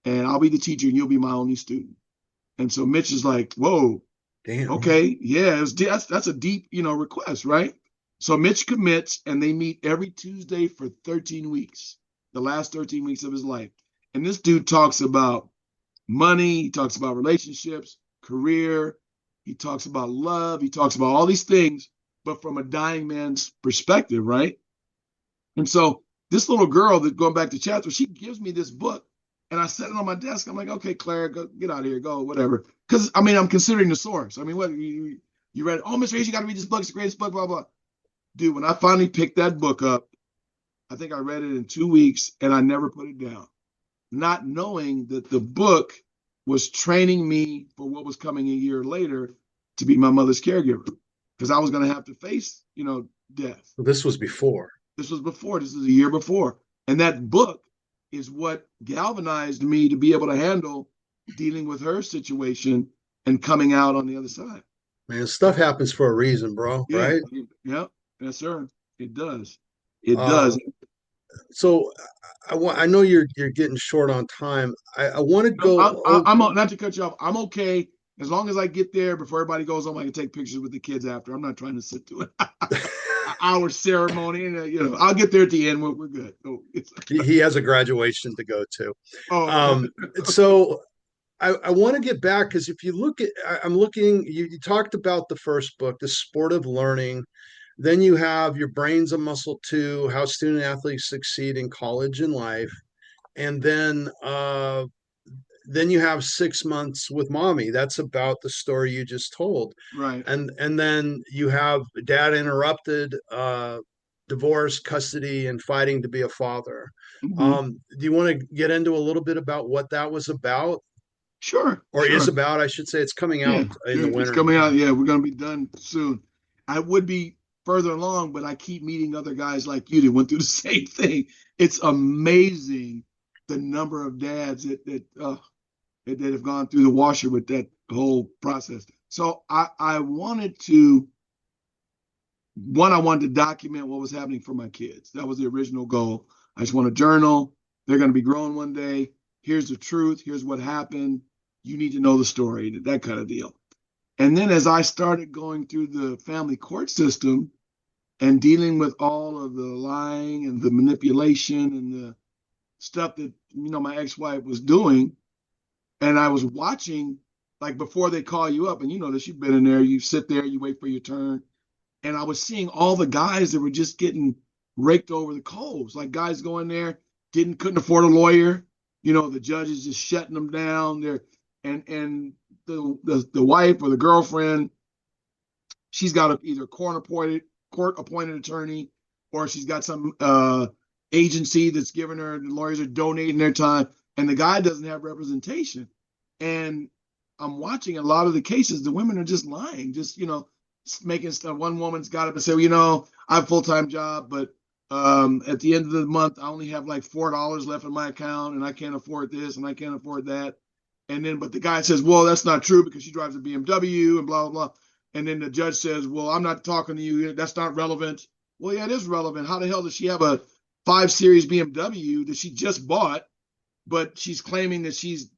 and I'll be the teacher and you'll be my only student. And so Mitch is like, whoa, Damn. okay, yeah, that's a deep, you know, request, right? So Mitch commits and they meet every Tuesday for 13 weeks, the last 13 weeks of his life. And this dude talks about money, he talks about relationships, career, he talks about love, he talks about all these things, but from a dying man's perspective, right? And so this little girl that going back to Chatsworth, she gives me this book and I set it on my desk. I'm like, okay, Claire, go, get out of here, go, whatever. Because, I mean, I'm considering the source. I mean, what, you read, oh, Mr. Hayes, you got to read this book. It's the greatest book, blah, blah. Dude, when I finally picked that book up, I think I read it in 2 weeks and I never put it down, not knowing that the book was training me for what was coming a year later, to be my mother's caregiver because I was going to have to face, death. This was before. This was before. This is a year before. And that book is what galvanized me to be able to handle dealing with her situation and coming out on the other side. Man, stuff happens for a reason, bro, Yeah. right? Yeah. Yes, sir. It does. It Uh, does. so I know you're getting short on time. I want to No, go I'm not to cut you off. I'm okay as long as I get there before everybody goes home. I can take pictures with the kids after. I'm not trying to sit through an hour ceremony, and I'll get there at the end. We're good. Oh, he has a graduation to go to. oh Um, so I want to get back because if you look at, I'm looking, you talked about the first book, The Sport of Learning. Then you have Your Brain's a Muscle Too, How Student Athletes Succeed in College and Life. And then you have 6 months with Mommy. That's about the story you just told. right. And then you have Dad Interrupted, divorce, custody, and fighting to be a father. Hmm. Do you want to get into a little bit about what that was about? Sure, Or is sure. about, I should say. It's coming Yeah, out in the it's winter. coming out. Yeah, we're gonna be done soon. I would be further along, but I keep meeting other guys like you that went through the same thing. It's amazing the number of dads that have gone through the washer with that whole process. So I wanted to I wanted to document what was happening for my kids. That was the original goal. I just want to journal. They're going to be grown one day. Here's the truth. Here's what happened. You need to know the story, that kind of deal. And then as I started going through the family court system and dealing with all of the lying and the manipulation and the stuff that, my ex-wife was doing, and I was watching, like before they call you up, and you know this, you've been in there, you sit there, you wait for your turn. And I was seeing all the guys that were just getting raked over the coals, like guys going there, couldn't afford a lawyer. The judge is just shutting them down there. And the wife or the girlfriend, she's got either court appointed attorney, or she's got some agency that's giving her, the lawyers are donating their time, and the guy doesn't have representation. And I'm watching a lot of the cases, the women are just lying, just making stuff. One woman's got up and said, well, I have a full-time job, but at the end of the month, I only have like $4 left in my account, and I can't afford this and I can't afford that. And then, but the guy says, well, that's not true because she drives a BMW and blah, blah, blah. And then the judge says, well, I'm not talking to you. That's not relevant. Well, yeah, it is relevant. How the hell does she have a 5 Series BMW that she just bought, but she's claiming that she has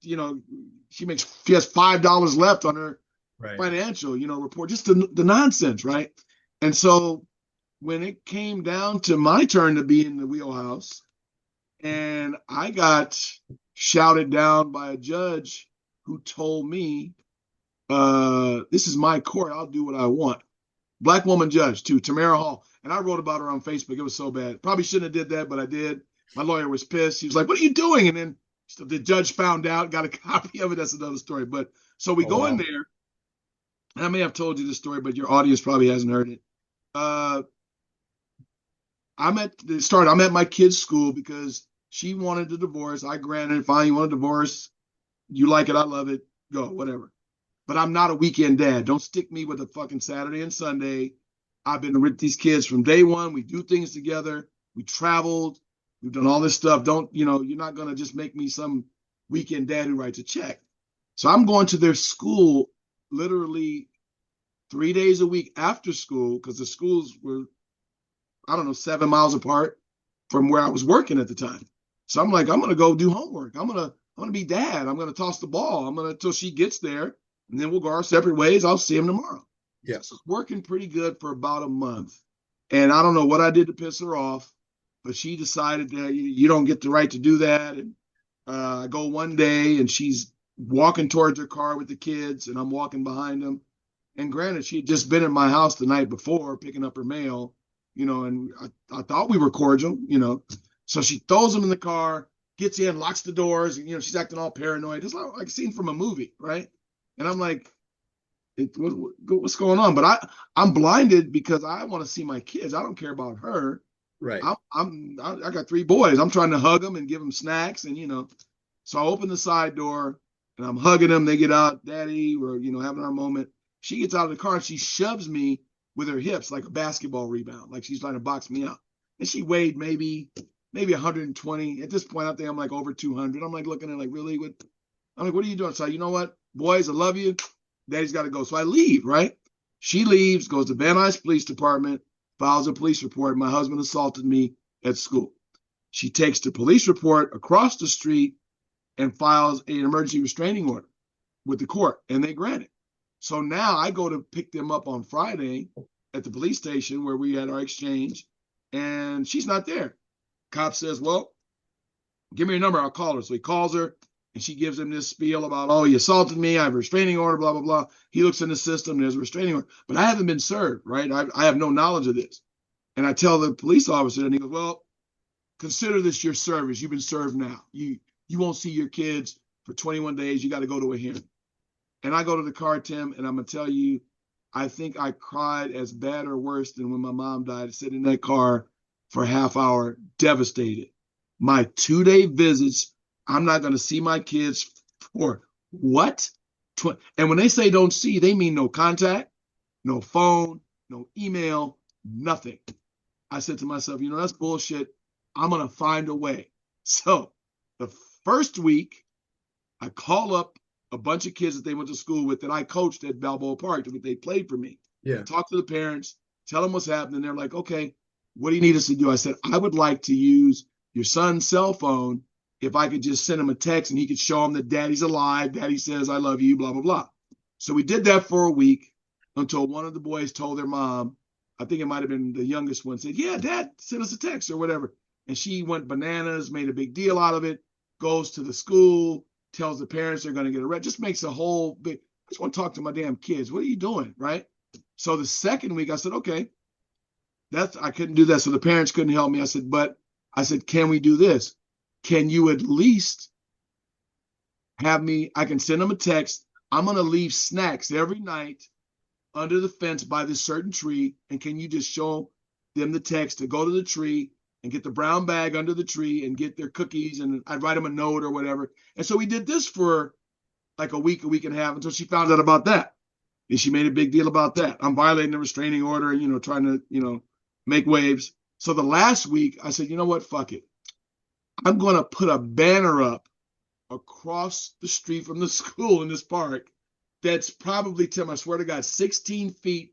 $5 left on her financial, report, just the nonsense, right? And so when it came down to my turn to be in the wheelhouse, and I got shouted down by a judge who told me, this is my court, I'll do what I want. Black woman judge too, Tamara Hall. And I wrote about her on Facebook. It was so bad. Probably shouldn't have did that, but I did. My lawyer was pissed. He was like, what are you doing? And then the judge found out, got a copy of it. That's another story. But so we go in there. And I may have told you this story, but your audience probably hasn't heard it. I'm at my kid's school because she wanted a divorce. I granted, fine, you want a divorce. You like it, I love it. Go, whatever. But I'm not a weekend dad. Don't stick me with a fucking Saturday and Sunday. I've been with these kids from day one. We do things together. We traveled. We've done all this stuff. You're not going to just make me some weekend dad who writes a check. So I'm going to their school literally 3 days a week after school, because the schools were, 7 miles apart from where I was working at the time. So I'm like, I'm going to go do homework. I'm going to be dad. I'm going to toss the ball. Until she gets there, and then we'll go our separate ways. I'll see him tomorrow. Yes. So working pretty good for about a month. And I don't know what I did to piss her off, but she decided that you don't get the right to do that. And I go one day and she's walking towards her car with the kids, and I'm walking behind them. And granted, she had just been at my house the night before picking up her mail, and I thought we were cordial, So she throws them in the car, gets in, locks the doors, and, she's acting all paranoid. It's like a scene from a movie, right? And I'm like, what's going on? But I'm blinded because I want to see my kids. I don't care about her. Right. I got 3 boys. I'm trying to hug them and give them snacks, and So I open the side door and I'm hugging them. They get out, Daddy, we're having our moment. She gets out of the car and she shoves me with her hips like a basketball rebound, like she's trying to box me out. And she weighed maybe 120. At this point, I think I'm like over 200. I'm like looking at her like, really? I'm like, what are you doing? So, you know what? Boys, I love you. Daddy's got to go. So I leave, right? She leaves, goes to Van Nuys Police Department, files a police report. My husband assaulted me at school. She takes the police report across the street and files an emergency restraining order with the court, and they grant it. So now I go to pick them up on Friday at the police station where we had our exchange, and she's not there. Cop says, well, give me your number, I'll call her. So he calls her, and she gives him this spiel about, oh, you assaulted me, I have a restraining order, blah, blah, blah. He looks in the system, there's a restraining order, but I haven't been served, right? I have no knowledge of this. And I tell the police officer, and he goes, well, consider this your service. You've been served now. You won't see your kids for 21 days. You got to go to a hearing. And I go to the car, Tim, and I'm going to tell you, I think I cried as bad or worse than when my mom died, sitting in that car for a half hour, devastated. My 2-day visits, I'm not going to see my kids for what? And when they say don't see, they mean no contact, no phone, no email, nothing. I said to myself, you know, that's bullshit. I'm going to find a way. So the first week, I call up a bunch of kids that they went to school with that I coached at Balboa Park, that they played for me. Yeah. Talk to the parents, tell them what's happening. They're like, okay, what do you need us to do? I said, I would like to use your son's cell phone. If I could just send him a text and he could show him that daddy's alive, daddy says, I love you, blah, blah, blah. So we did that for a week until one of the boys told their mom, I think it might have been the youngest one, said, yeah, dad, send us a text or whatever. And she went bananas, made a big deal out of it, goes to the school, tells the parents they're going to get arrested, just makes a whole big, I just want to talk to my damn kids. What are you doing, right? So the second week I said, okay, I couldn't do that. So the parents couldn't help me. I said, can we do this? Can you at least have me, I can send them a text. I'm going to leave snacks every night under the fence by this certain tree. And can you just show them the text to go to the tree and get the brown bag under the tree and get their cookies, and I'd write them a note or whatever. And so we did this for like a week and a half until she found out about that. And she made a big deal about that. I'm violating the restraining order, you know, trying to, make waves. So the last week I said, you know what, fuck it. I'm going to put a banner up across the street from the school in this park that's probably, Tim, I swear to God, 16 feet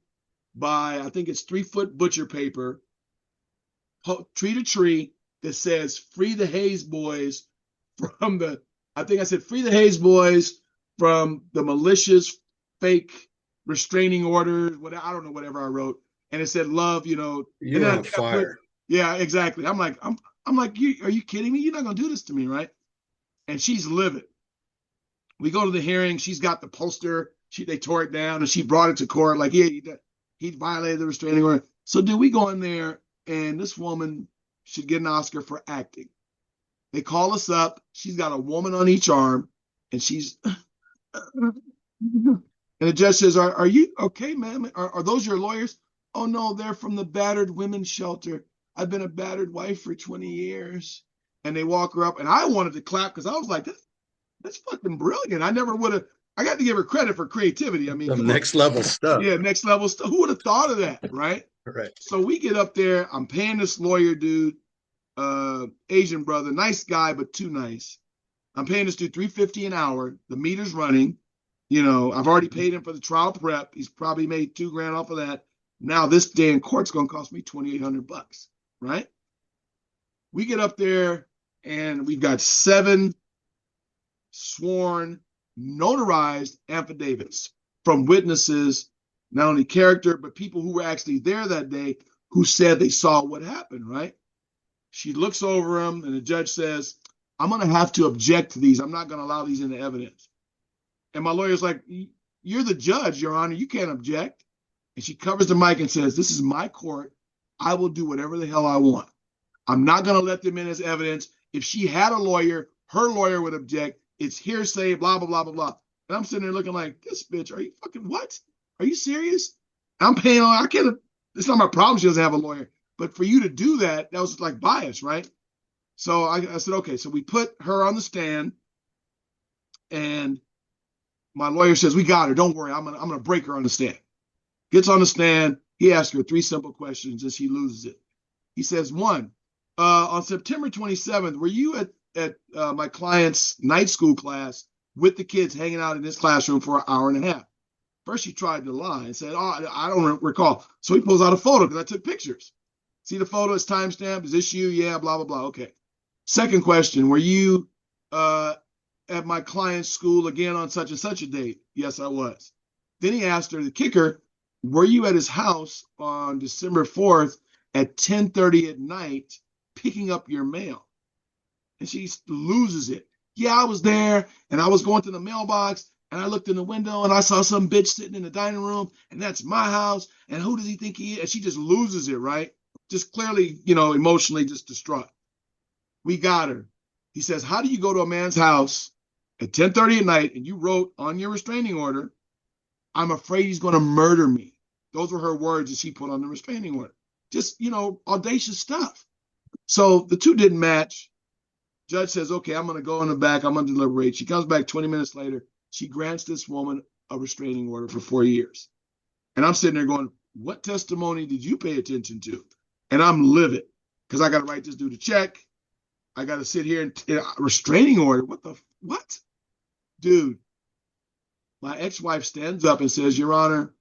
by, I think it's 3-foot butcher paper, tree to tree, that says free the Hayes boys from the, I think I said free the Hayes boys from the malicious fake restraining orders, whatever, I don't know, whatever I wrote. And it said love, You're on fire. Yeah, exactly. I'm like, are you kidding me? You're not gonna do this to me, right? And she's livid. We go to the hearing. She's got the poster. They tore it down and she brought it to court. Like, yeah, he violated the restraining order. So do we go in there? And this woman should get an Oscar for acting. They call us up. She's got a woman on each arm, and she's, and the judge says, "Are you okay, ma'am? Are those your lawyers?" "Oh no, they're from the battered women's shelter. I've been a battered wife for 20 years." And they walk her up, and I wanted to clap because I was like, "That's fucking brilliant." I never would have. I got to give her credit for creativity. I mean, some next level stuff. Yeah, next level stuff. Who would have thought of that, right? Right. So we get up there. I'm paying this lawyer dude, Asian brother, nice guy, but too nice. I'm paying this dude $3.50 an hour. The meter's running. I've already paid him for the trial prep. He's probably made $2,000 off of that. Now this day in court's going to cost me $2,800, right? We get up there and we've got 7 sworn, notarized affidavits from witnesses, not only character, but people who were actually there that day who said they saw what happened, right? She looks over them and the judge says, "I'm going to have to object to these. I'm not going to allow these into evidence." And my lawyer's like, "You're the judge, Your Honor. You can't object." And she covers the mic and says, "This is my court. I will do whatever the hell I want. I'm not going to let them in as evidence. If she had a lawyer, her lawyer would object. It's hearsay, blah, blah, blah, blah, blah." And I'm sitting there looking like, this bitch, are you fucking what? Are you serious? I'm paying on, I can't, it's not my problem she doesn't have a lawyer. But for you to do that, that was like bias, right? So I said, okay. So we put her on the stand and My lawyer says, we got her. Don't worry. I'm gonna break her on the stand. Gets on the stand. He asks her three simple questions and she loses it. He says, one, on September 27th, were you at my client's night school class with the kids hanging out in this classroom for an hour and a half? First, she tried to lie and said, oh, I don't recall. So he pulls out a photo because I took pictures. See the photo? It's timestamped. Is this you? Yeah, blah, blah, blah. Okay. Second question, were you at my client's school again on such and such a date? Yes, I was. Then he asked her, the kicker, were you at his house on December 4th at 10:30 at night picking up your mail? And she loses it. Yeah, I was there and I was going to the mailbox and I looked in the window and I saw some bitch sitting in the dining room and that's my house. And who does he think he is? And she just loses it, right? Just clearly, emotionally just distraught. We got her. He says, how do you go to a man's house at 10:30 at night and you wrote on your restraining order, I'm afraid he's going to murder me. Those were her words that she put on the restraining order. Just, audacious stuff. So the two didn't match. Judge says, okay, I'm going to go in the back. I'm going to deliberate. She comes back 20 minutes later. She grants this woman a restraining order for 4 years. And I'm sitting there going, what testimony did you pay attention to? And I'm livid because I got to write this dude a check. I got to sit here and restraining order. What? Dude, my ex-wife stands up and says, Your Honor,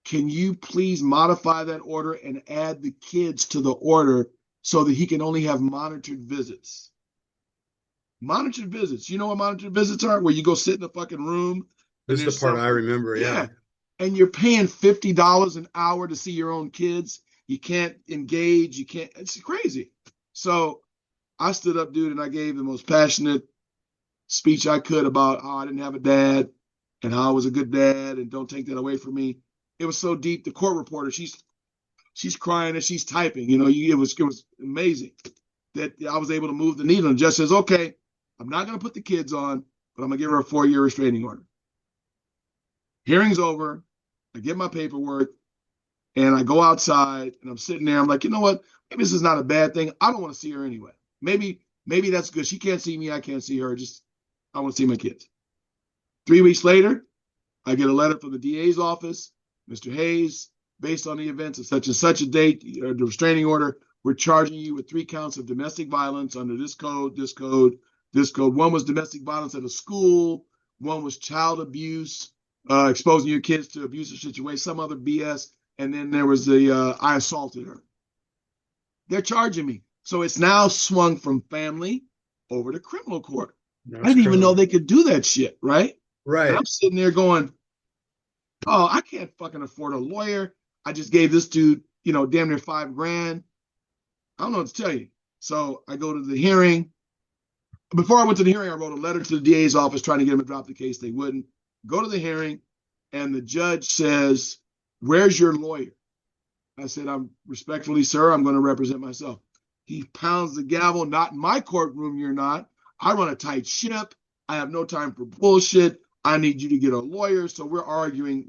can you please modify that order and add the kids to the order so that he can only have monitored visits? Monitored visits. You know what monitored visits are? Where you go sit in a fucking room. This is the part I remember. Yeah. And you're paying $50 an hour to see your own kids. You can't engage. You can't. It's crazy. So I stood up, dude, and I gave the most passionate speech I could about how I didn't have a dad and how I was a good dad and don't take that away from me. It was so deep. The court reporter, she's crying and she's typing. It was amazing that I was able to move the needle. And the judge says, okay, I'm not going to put the kids on, but I'm going to give her a 4-year restraining order. Hearing's over. I get my paperwork and I go outside and I'm sitting there. I'm like, you know what? Maybe this is not a bad thing. I don't want to see her anyway. Maybe that's good. She can't see me. I can't see her. I want to see my kids. 3 weeks later, I get a letter from the DA's office. Mr. Hayes, based on the events of such and such a date, the restraining order, we're charging you with 3 counts of domestic violence under this code, this code, this code. One was domestic violence at a school. One was child abuse, exposing your kids to abusive situations, some other BS. And then there was I assaulted her. They're charging me. So it's now swung from family over to criminal court. I didn't even know they could do that shit, right? Right. And I'm sitting there going, oh, I can't fucking afford a lawyer. I just gave this dude, damn near $5,000. I don't know what to tell you. So I go to the hearing. Before I went to the hearing, I wrote a letter to the DA's office trying to get him to drop the case. They wouldn't. Go to the hearing, and the judge says, where's your lawyer? I said, I'm respectfully, sir, I'm going to represent myself. He pounds the gavel. Not in my courtroom, you're not. I run a tight ship. I have no time for bullshit. I need you to get a lawyer. So we're arguing,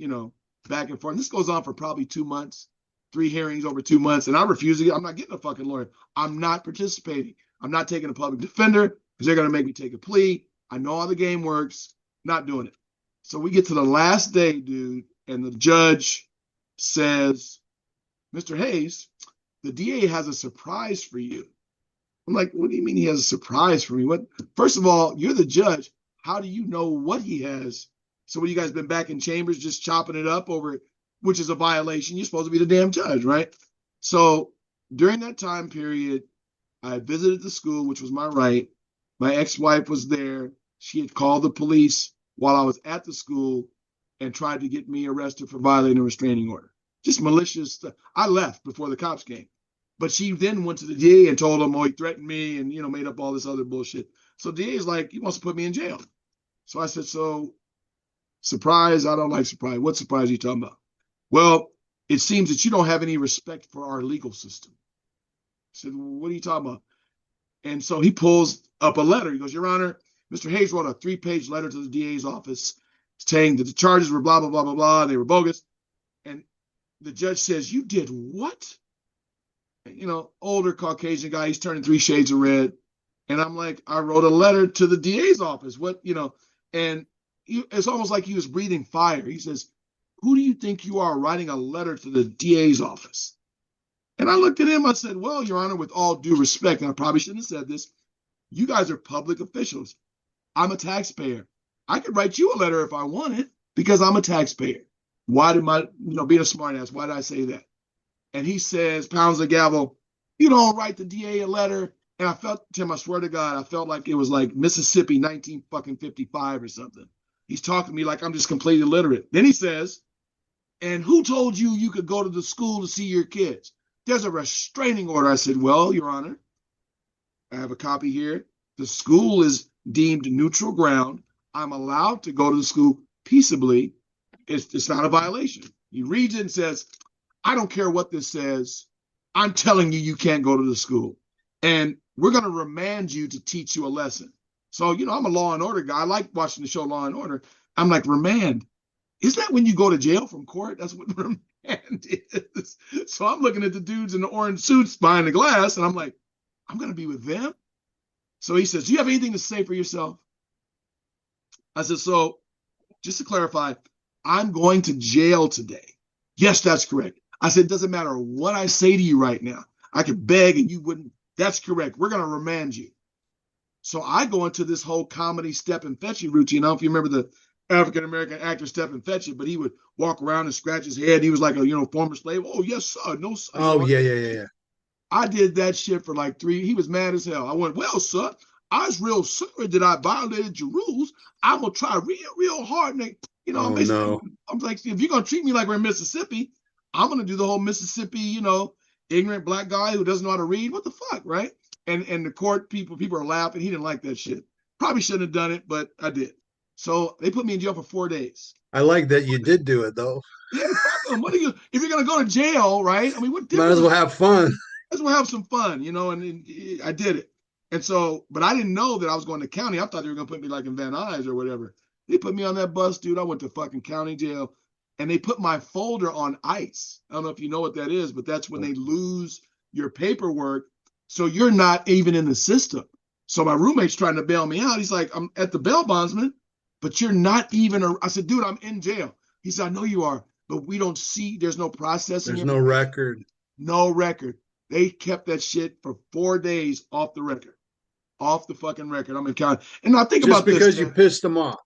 back and forth. And this goes on for probably 2 months, 3 hearings over 2 months. And I refuse to I'm not getting a fucking lawyer. I'm not participating. I'm not taking a public defender because they're going to make me take a plea. I know how the game works. Not doing it. So we get to the last day, dude, and the judge says, Mr. Hayes, the DA has a surprise for you. I'm like, what do you mean he has a surprise for me? What? First of all, you're the judge. How do you know what he has? So when you guys been back in chambers just chopping it up over it, which is a violation, you're supposed to be the damn judge, right? So during that time period, I visited the school, which was my right. My ex-wife was there. She had called the police while I was at the school and tried to get me arrested for violating a restraining order. Just malicious stuff. I left before the cops came. But she then went to the DA and told him, oh, he threatened me and, made up all this other bullshit. So the DA is like, he wants to put me in jail. So I said, so surprise? I don't like surprise. What surprise are you talking about? Well, it seems that you don't have any respect for our legal system. I said, well, what are you talking about? And so he pulls up a letter. He goes, Your Honor, Mr. Hayes wrote a 3-page letter to the DA's office saying that the charges were blah, blah, blah, blah, blah. They were bogus. And the judge says, you did what? Older Caucasian guy, he's turning 3 shades of red. And I'm like, I wrote a letter to the DA's office. What, and it's almost like he was breathing fire. He says, "Who do you think you are writing a letter to the DA's office?" And I looked at him. I said, "Well, Your Honor, with all due respect, and I probably shouldn't have said this, you guys are public officials. I'm a taxpayer. I could write you a letter if I wanted because I'm a taxpayer. Why did being a smartass, why did I say that?" And he says, pounds the gavel, "You don't write the DA a letter." And I felt, Tim, I swear to God, I felt like it was like Mississippi 1955 or something. He's talking to me like I'm just completely illiterate. Then he says, "And who told you you could go to the school to see your kids? There's a restraining order." I said, "Well, Your Honor, I have a copy here. The school is deemed neutral ground. I'm allowed to go to the school peaceably. It's not a violation." He reads it and says, "I don't care what this says. I'm telling you can't go to the school. And we're going to remand you to teach you a lesson." So, I'm a Law and Order guy. I like watching the show Law and Order. I'm like, remand? Isn't that when you go to jail from court? That's what remand is. So I'm looking at the dudes in the orange suits behind the glass, and I'm like, I'm going to be with them? So he says, "Do you have anything to say for yourself?" I said, "So just to clarify, I'm going to jail today." "Yes, that's correct." I said, "It doesn't matter what I say to you right now. I could beg and you wouldn't." "That's correct. We're going to remand you." So I go into this whole comedy Step and Fetch It routine. I don't know if you remember the African-American actor Step and Fetch It, but he would walk around and scratch his head. He was like a, former slave. "Oh, yes, sir. No, sir." Oh, yeah. I did that shit for like 3. He was mad as hell. I went, "Well, sir, I was real sorry that I violated your rules. I'm going to try real, real hard." And I'm Oh, basically, no. I'm like, if you're going to treat me like we're in Mississippi, I'm going to do the whole Mississippi, ignorant black guy who doesn't know how to read. What the fuck, right? And the court people are laughing. He didn't like that shit. Probably shouldn't have done it, but I did. So they put me in jail for 4 days. I like that you did do it, though. Yeah, fuck them. What are you? If you're gonna go to jail, right? I mean, what Might as difference? well have fun. Let's have some fun, and I did it. And so, but I didn't know that I was going to county. I thought they were going to put me like in Van Nuys or whatever. They put me on that bus, dude. I went to fucking county jail, and they put my folder on ice. I don't know if you know what that is, but that's when they lose your paperwork. So you're not even in the system. So my roommate's trying to bail me out. He's like, "I'm at the bail bondsman, but you're not even." I said, "Dude, I'm in jail." He said, "I know you are, but we don't see, there's no processing There's no information." record. No record. They kept that shit for 4 days off the record, off the fucking record. I'm in county. And now think Just about this, because you man. pissed them off.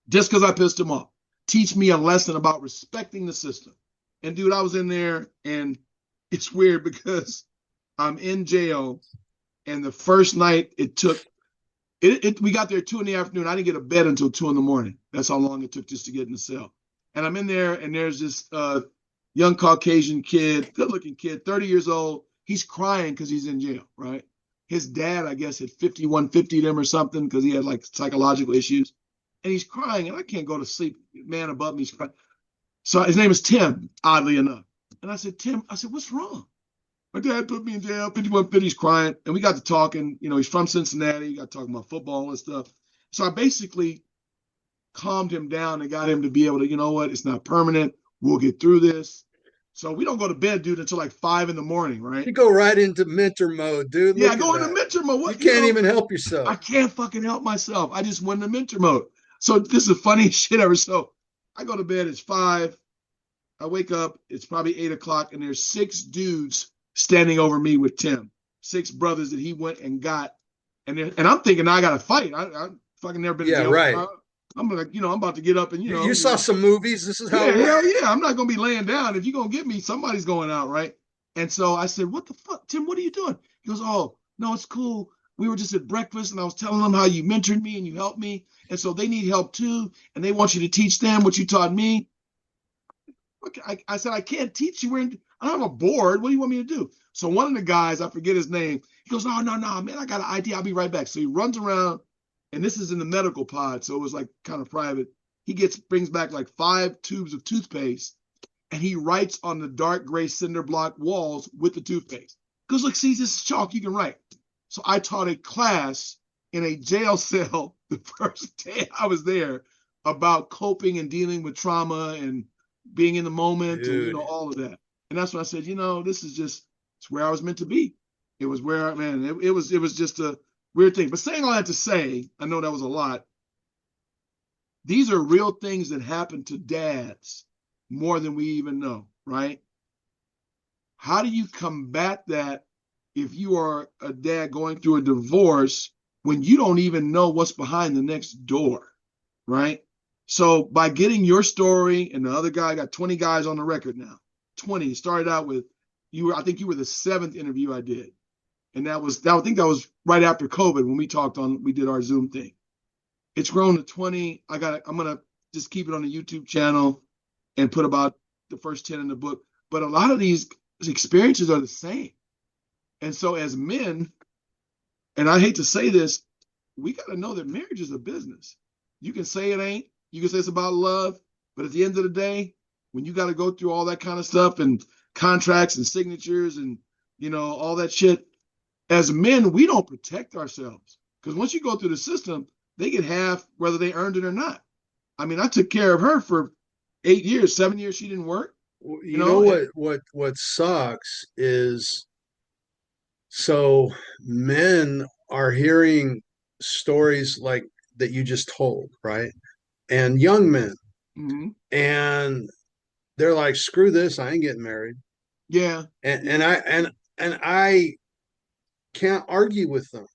Just because I pissed him off. Teach me a lesson about respecting the system. And dude, I was in there, and it's weird because I'm in jail, and the first night it took, we got there at 2 PM. I didn't get a bed until 2 AM. That's how long it took just to get in the cell. And I'm in there, and there's this young Caucasian kid, good looking kid, 30 years old. He's crying because he's in jail, right? His dad, I guess, had 5150'd him or something because he had like psychological issues. And he's crying, and I can't go to sleep. Man above me, he's crying. So his name is Tim, oddly enough. And I said, "Tim," I said, "what's wrong?" "My dad put me in jail, 5150, he's crying." And we got to talking. He's from Cincinnati. We got to talking about football and stuff. So I basically calmed him down and got him to be able to, what, it's not permanent. We'll get through this. So we don't go to bed, dude, until like 5 AM, right? You go right into mentor mode, dude. Yeah, I Look at go into that. mentor mode. You What, can't even help I yourself. can't fucking help myself. I just went into mentor mode. So this is the funniest shit ever. So I go to bed, it's 5. I wake up, it's probably 8 o'clock, and there's 6 dudes standing over me with Tim. 6 brothers that he went and got. And I'm thinking I got to fight. I fucking never been in Yeah, jail right. before. I'm like, I'm about to get up and, You saw some movies. This is how yeah, it works. hell yeah. I'm not gonna be laying down. If you're gonna get me, somebody's going out, right? And so I said, "What the fuck, Tim? What are you doing?" He goes, "Oh, no, it's cool. We were just at breakfast, and I was telling them how you mentored me and you helped me, and so they need help too, and they want you to teach them what you taught me." Okay, I said, "I can't teach you. I don't have a board. What do you want me to do?" So one of the guys, I forget his name, he goes, "No, no, no, man, I got an idea. I'll be right back." So he runs around, and this is in the medical pod, so it was like kind of private. He brings back like 5 tubes of toothpaste, and he writes on the dark gray cinder block walls with the toothpaste. Because look, see, this is chalk. You can write. So I taught a class in a jail cell the first day I was there about coping and dealing with trauma and being in the moment and Dude. all of that. And that's when I said, this is just, it's where I was meant to be. It was where, man, it was just a weird thing. But saying all that to say, I know that was a lot. These are real things that happen to dads more than we even know, right? How do you combat that if you are a dad going through a divorce when you don't even know what's behind the next door, right? So by getting your story, and the other guy got 20 guys on the record now. 20. It started out with you were, I think you were the seventh interview I did. And I think that was right after COVID when we did our Zoom thing. It's grown to 20. I'm gonna just keep it on the YouTube channel and put about the first 10 in the book. But a lot of these experiences are the same. And so as men, and I hate to say this, we got to know that marriage is a business. You can say it ain't, you can say it's about love, but at the end of the day, when you got to go through all that kind of stuff and contracts and signatures and all that shit, as men, we don't protect ourselves. Because once you go through the system, they get half whether they earned it or not. I mean, I took care of her for 8 years, 7 years she didn't work. You You know know, and, what sucks is, so men are hearing stories like that you just told, right? And young men, mhm, and they're like, screw this, I ain't getting married. yeah, And yeah, and I and I can't argue with them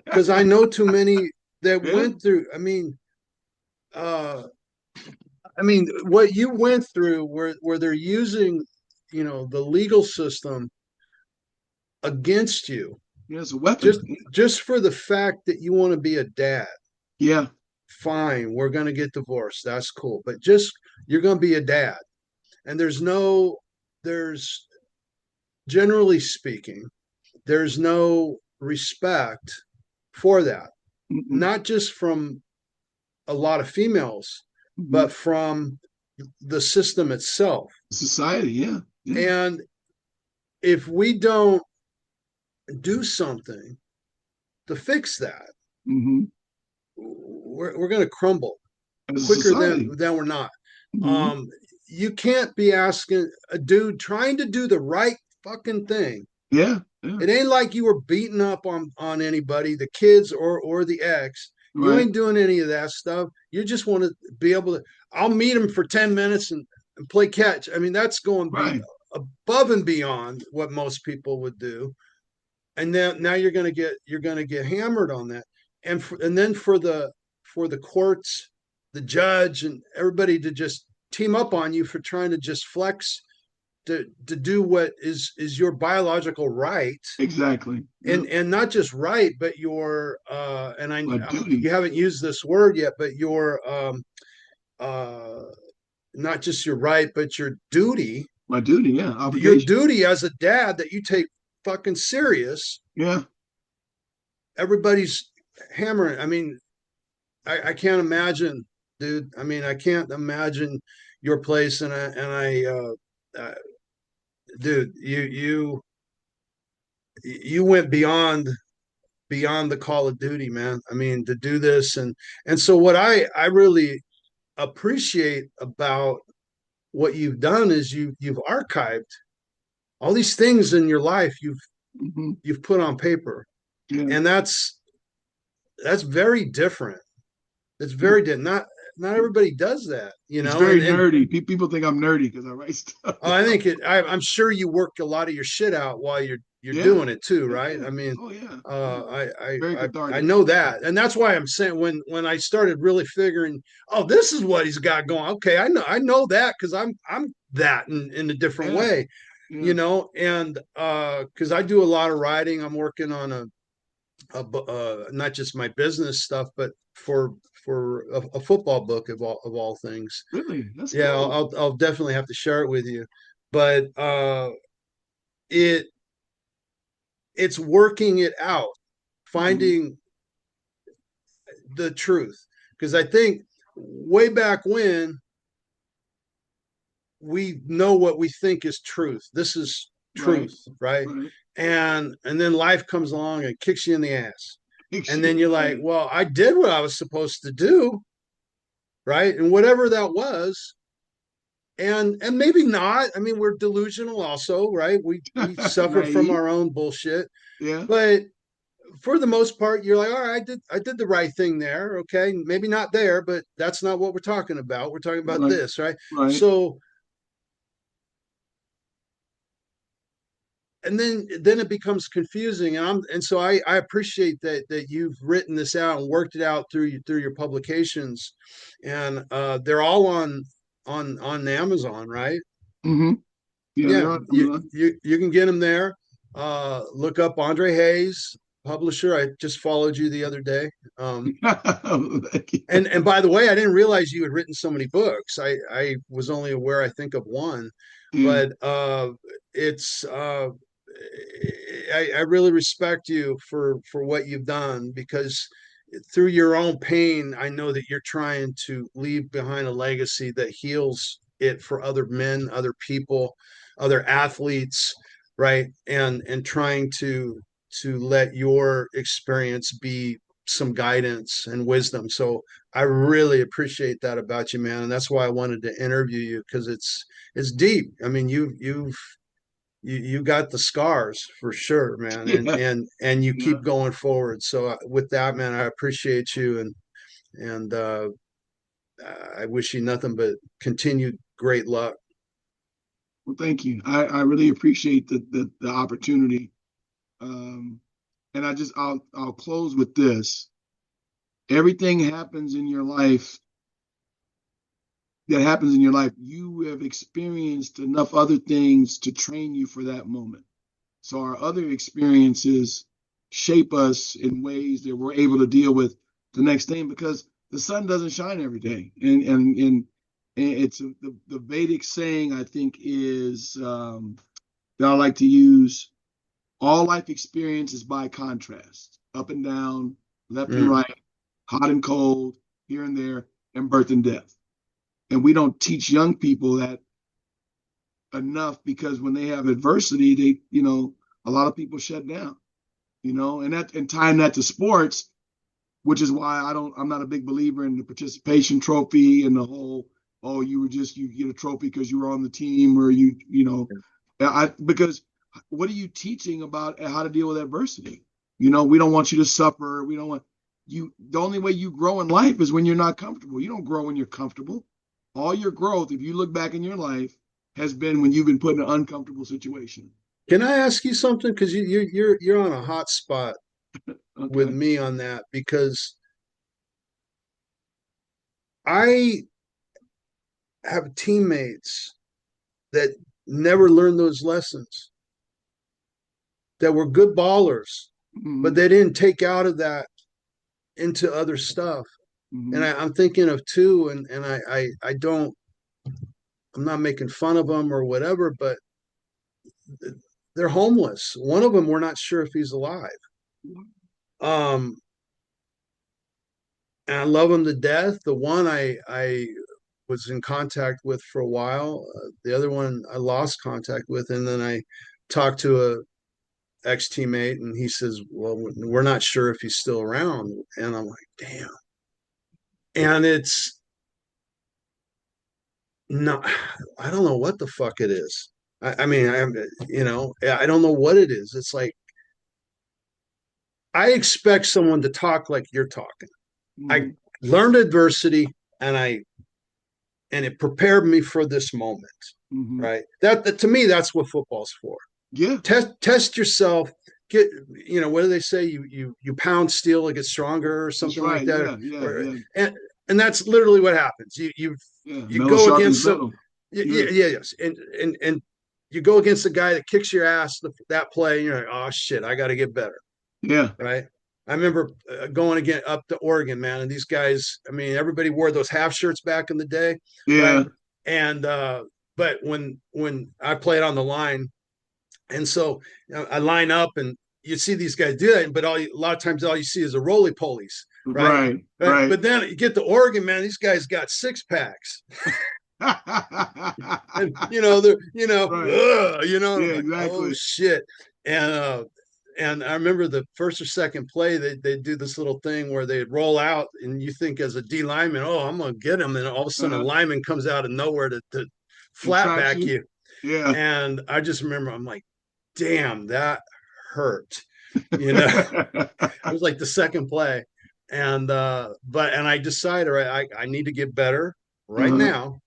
because I know too many that yeah, went through. Uh I mean, what you went through, where they're using, the legal system against you, yeah. It's a weapon. just for the fact that you want to be a dad. Yeah, Fine, we're going to get divorced. That's cool. But just, you're going to be a dad. And there's generally speaking, there's no respect for that. mm-mm, Not just from a lot of females, mm-hmm. but from the system itself. Society. Yeah, yeah. And if we don't do something to fix that, Mm-hmm. we're going to crumble As a quicker society. than we're not. Mm-hmm. Um, you can't be asking a dude trying to do the right fucking thing. Yeah, yeah. It ain't like you were beating up on anybody, the kids or the ex. You Right, ain't doing any of that stuff. You just want to be able to. I'll meet him for 10 minutes and play catch. I mean, that's going be right. above and beyond what most people would do. And then now you're gonna get hammered on that, and then for the courts, the judge, and everybody to just team up on you for trying to just flex to do what is your biological right, Exactly. Yeah. and not just right, but your and My duty. you haven't used this word yet, but your uh not just your right, but My duty. Yeah. your Obligation. duty as a dad that you take fucking serious. Yeah. Everybody's hammering. I mean, I can't imagine, dude. I mean, I can't imagine your place, dude, you went beyond the call of duty, man. I mean, to do this, and so what I really appreciate about what you've done is you've archived all these things in your life, Mm-hmm. you've put on paper, Yeah. and that's very different. It's Yeah. very different. Not everybody does that, It's and very nerdy. People think I'm nerdy because I write stuff I down. think I'm sure you work a lot of your shit out while you're Yeah. doing it too, right? Yeah. I mean, Oh yeah. Yeah. Very I cathartic. know that, and that's why I'm saying, when I started really figuring, oh, this is what he's got going. Okay, I know that because I'm that in a different Yeah. way, Yeah. and because I do a lot of writing. I'm working on not just my business stuff, but for a football book of all things. Really. That's Yeah, cool. I'll definitely have to share it with you. But it it's working it out, Mm-hmm. finding the truth. Because I think way back when, we know what we think is truth. This is Right. truth, right? Right. And then life comes along and kicks you in the ass. Makes And you then in you're the like, ass. well, I did what I was supposed to do, right? And whatever that was, and maybe not. I mean, we're delusional also, right? We suffer from Naive. our own bullshit. Yeah. But for the most part, you're like, all right, I did the right thing there. Okay, maybe not there, but that's not what we're talking about. We're talking about Right. this, right? Right. So, and then it becomes confusing, and so I appreciate that you've written this out and worked it out through your publications, and they're all on Amazon, right? Hmm. Yeah, Yeah, they're on you Amazon. you can get them there. Look up Andre Hayes, publisher. I just followed you the other day. And by the way, I didn't realize you had written so many books. I was only aware, I think, of one, Yeah. but it's I really respect you for what you've done, because through your own pain, I know that you're trying to leave behind a legacy that heals it for other men, other people, other athletes, right? And trying to let your experience be some guidance and wisdom. So I really appreciate that about you, man, and that's why I wanted to interview you, because it's deep. I mean, you got the scars for sure, man, and Yeah. and you Yeah. keep going forward. So with that, man, I appreciate you, and I wish you nothing but continued great luck. Well, thank you. I really appreciate the opportunity. Um, and I'll close with this. Everything happens in your life that happens in your life, you have experienced enough other things to train you for that moment. So our other experiences shape us in ways that we're able to deal with the next thing, because the sun doesn't shine every day. And it's the Vedic saying, I think, is that I like to use: all life experience is by contrast, up and down, left and Mm, right, hot and cold, here and there, and birth and death. And we don't teach young people that enough, because when they have adversity, a lot of people shut down, and tying that to sports, which is why I'm not a big believer in the participation trophy and the whole, oh, you get a trophy because you were on the team, or because what are you teaching about how to deal with adversity? We don't want you to suffer. We don't want you. The only way you grow in life is when you're not comfortable. You don't grow when you're comfortable. All your growth, if you look back in your life, has been when you've been put in an uncomfortable situation. can I ask you something? Because you're on a hot spot with Okay. me on that, because I have teammates that never learned those lessons, that were good ballers, but Hmm. they didn't take out of that into other stuff. And Hmm. I'm thinking of two, and I don't, I'm not making fun of them or whatever, but they're homeless. One of them, we're not sure if he's alive. Um, and I love him to death. The one I was in contact with for a while. The other one I lost contact with, and then I talked to a ex teammate, and he says, "Well, we're not sure if he's still around." And I'm like, "Damn!" And it's no, I don't know what the fuck it is. I mean, I don't know what it is. It's like I expect someone to talk like you're talking. I Hmm. learned adversity, and it prepared me for this moment. Hmm. Right? That to me, that's what football's for. Yeah. Test yourself. Get, what do they say? You pound steel, it gets stronger, or That's something like right. that. Yeah. Yeah. Or Yeah. and that's literally what happens. Yeah. You Metal go sharpens against some, metal. yeah, Yeah. yes, and you go against the guy that kicks your ass that play, and you're like, oh shit, I got to get better, Yeah. right? I remember going again up to Oregon, man, and these guys. I mean, everybody wore those half shirts back in the day, right? Yeah. And but when I played on the line, and so I line up, and you see these guys do that, but a lot of times all you see is the roly polies, right? Right. Right. Right. But then you get to Oregon, man, these guys got six packs. And they're Right. and Yeah. I'm like, oh Exactly. shit. And I remember the first or second play, they do this little thing where they roll out, and you think as a D lineman, oh, I'm gonna get him, and all of a sudden a Uh, lineman comes out of nowhere to and flat back traction. you. Yeah. And I just remember, I'm like, damn, that hurt. you know. It was like the second play. And and I decided, right, I need to get better right Uh-huh. now,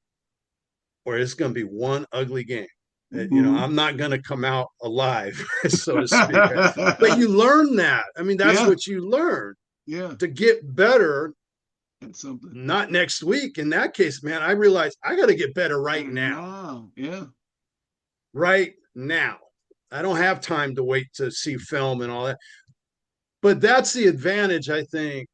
or it's going to be one ugly game. Mhm. I'm not going to come out alive, so to speak. But you learn that. I mean, that's Yeah, what you learn yeah, to get better. that's something. Not next week. In that case, man, I realized I got to get better right Better now. now. Yeah. Right now. I don't have time to wait to see film and all that. But that's the advantage, I think,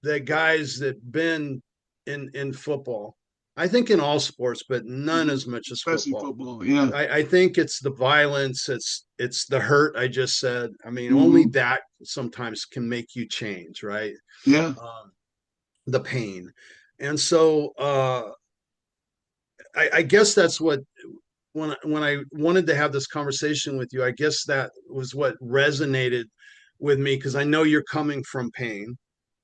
that guys that been in football. I think in all sports, but none Mhm. as much as Especially football. football. Yeah. I think it's the violence, it's the hurt. I just said. I mean, only Hmm. that sometimes can make you change, right? Yeah. The pain, and so I guess that's what when I wanted to have this conversation with you. I guess that was what resonated with me because I know you're coming from pain,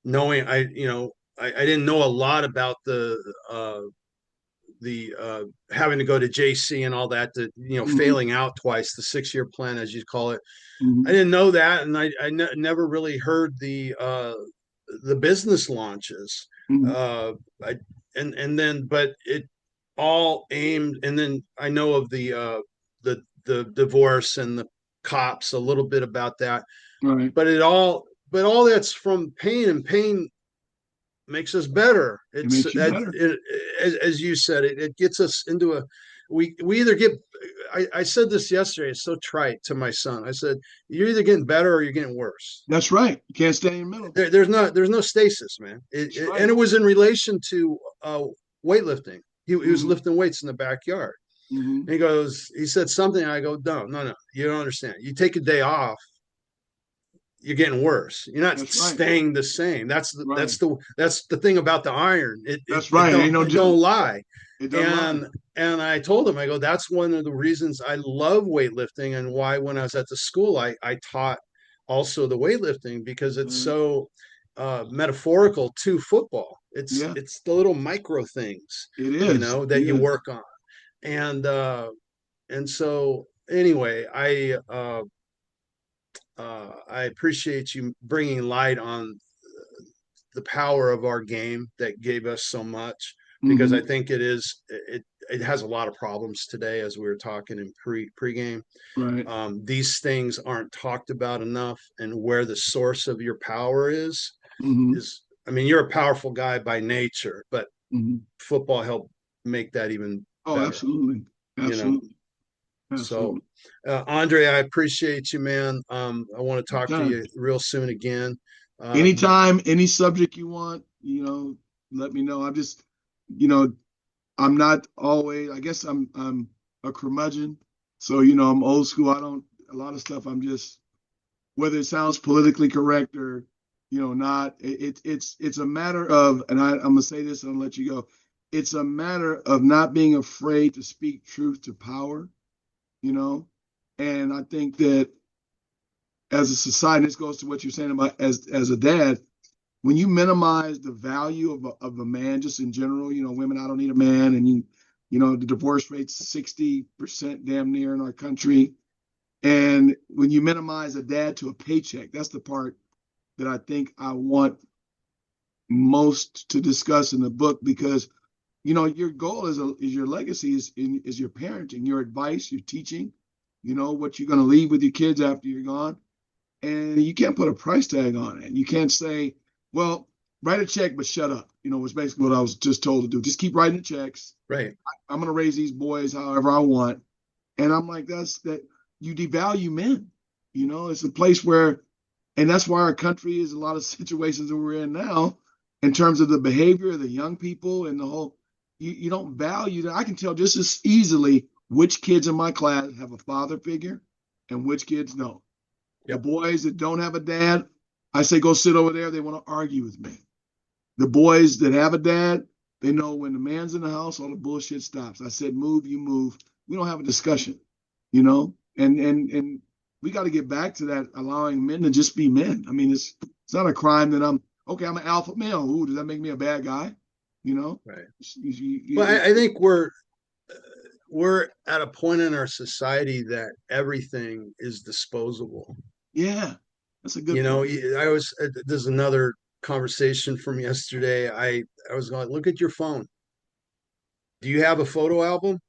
knowing I didn't know a lot about the having to go to JC and all that, to Hmm. failing out twice, the 6 year plan as you call it. I Hmm. didn't know that, and never really heard the business launches. Hmm. Uh, I and then but it all aimed, and then I know of the divorce and the cops a little bit about that, Right. but all that's from pain, and pain makes us better. It It's makes you better. as you said, it gets us into a we either get. I said this yesterday. It's so trite to my son. I said, "You're either getting better or you're getting worse. That's right. You can't stay in the middle. There's no stasis, man." That's And right. it was in relation to weightlifting. He was Hmm. lifting weights in the backyard. Hmm. And he said something. I go, no, you don't understand. You take a day off, you're getting worse. You're not That's right. staying the same. Right. That's the thing about the iron. That's right. Ain't no It don't joke. lie. It doesn't lie. And I told him, I go, that's one of the reasons I love weightlifting, and why when I was at the school I taught also the weightlifting, because it's Uh, so metaphorical to football. yeah, It's the little micro things, it is. that It you is. work on. And so anyway, I appreciate you bringing light on the power of our game that gave us so much, because I Hmm. think it has a lot of problems today, as we were talking in pregame. Right. These things aren't talked about enough, and where the source of your power Hmm. is. I mean, you're a powerful guy by nature, but Hmm. football helped make that even Oh, better. absolutely. You know, Absolutely. so Absolutely. Andre, I appreciate you, man. I want to talk to Anytime. you real soon again. Um, Anytime, any subject you want, let me know. You know, I'm not always, I guess I'm a curmudgeon. So, I'm old school. A lot of stuff I'm just, whether it sounds politically correct or, not, it's a matter of, and I'm going to say this and I'll let you go. It's a matter of not being afraid to speak truth to power, you know? And I think that as a society, this goes to what you're saying about as a dad, when you minimize the value of a man just in general, women, I don't need a man, and the divorce rate's 60% damn near in our country. And when you minimize a dad to a paycheck, that's the part that I think I want most to discuss in the book, because your goal is your legacy is your parenting, your advice, your teaching, what you're going to leave with your kids after you're gone. And you can't put a price tag on it. You can't say, well, write a check, but shut up. Was basically what I was just told to do. Just keep writing the checks. right. I'm going to raise these boys however I want. And I'm like, that you devalue men. It's a place where, and that's why our country is a lot of situations that we're in now in terms of the behavior of the young people and the whole, you don't value that. I can tell just as easily which kids in my class have a father figure and which kids don't. The Yep. boys that don't have a dad, I say go sit over there. They want to argue with me. The boys that have a dad, they know when the man's in the house, all the bullshit stops. I said move, you move. We don't have a discussion, and we got to get back to that, allowing men to just be men. I mean, it's not a crime that I'm okay. I'm an alpha male. Ooh, does that make me a bad guy? You know, Right. you, you, Well, you, I think we're at a point in our society that everything is disposable. Yeah, that's a good You know, point. I was there's another conversation from yesterday. I was going, look at your phone. Do you have a photo album?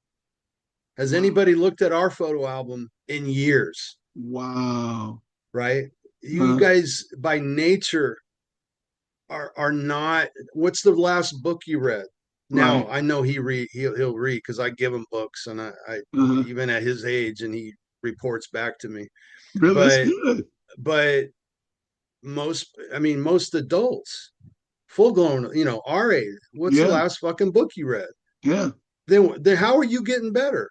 Has Wow. anybody looked at our photo album in years? Wow. Right? You Uh, guys by nature are not. What's the last book you read? Now right. I know he'll read because I give him books, and I Uh, even at his age, and he reports back to me. really, that's But good. but most adults, full grown, our age. What's the Yeah. last fucking book you read? Yeah. Then how are you getting better?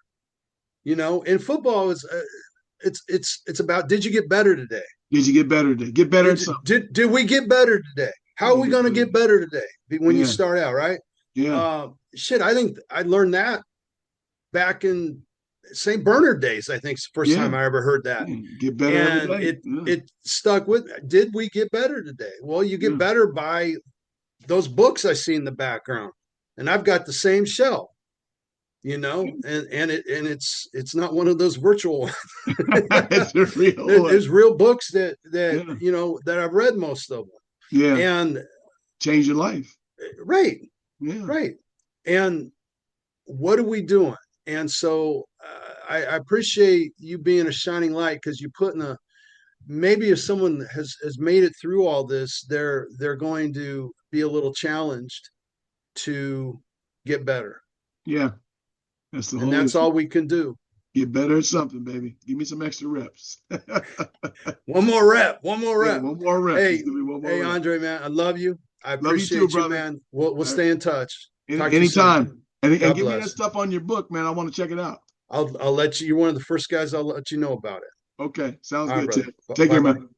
In football, it's about, did you get better today? Did you get better today? Get better at something. Did we get better today? How Did are you we get going to better? get better today when you Yeah. start out, right? Yeah. Shit, I think I learned that back in St. Bernard days. I think it's the first Yeah. time I ever heard that. Yeah. Get better every And day. Yeah. it stuck with. Did we get better today? Well, you get Yeah. better by those books I see in the background, and I've got the same shelf, and it's not one of those virtual. It's a real one. There's real books that Yeah. that I've read most of them, Yeah. and Change your life. right, Yeah. right, and what are we doing? And so I appreciate you being a shining light, because you put in a, maybe if someone has made it through all this, they're going to be a little challenged to get better, Yeah. That's the and whole that's issue. all we can do. Get better at something, baby. Give me some extra reps. One more rep, one more Yeah, rep. one more rep. Hey, Just give me one more hey, rep. Andre, man, I love you. I Love you too, appreciate you, brother. man. We'll All right. stay in touch. Talk to you soon. Anytime. And God give me that bless. stuff on your book, man. I want to check it out. I'll let you. You're one of the first guys I'll let you know about it. Okay. Sounds All right, good, brother. Ted. Take Bye care, bye. man.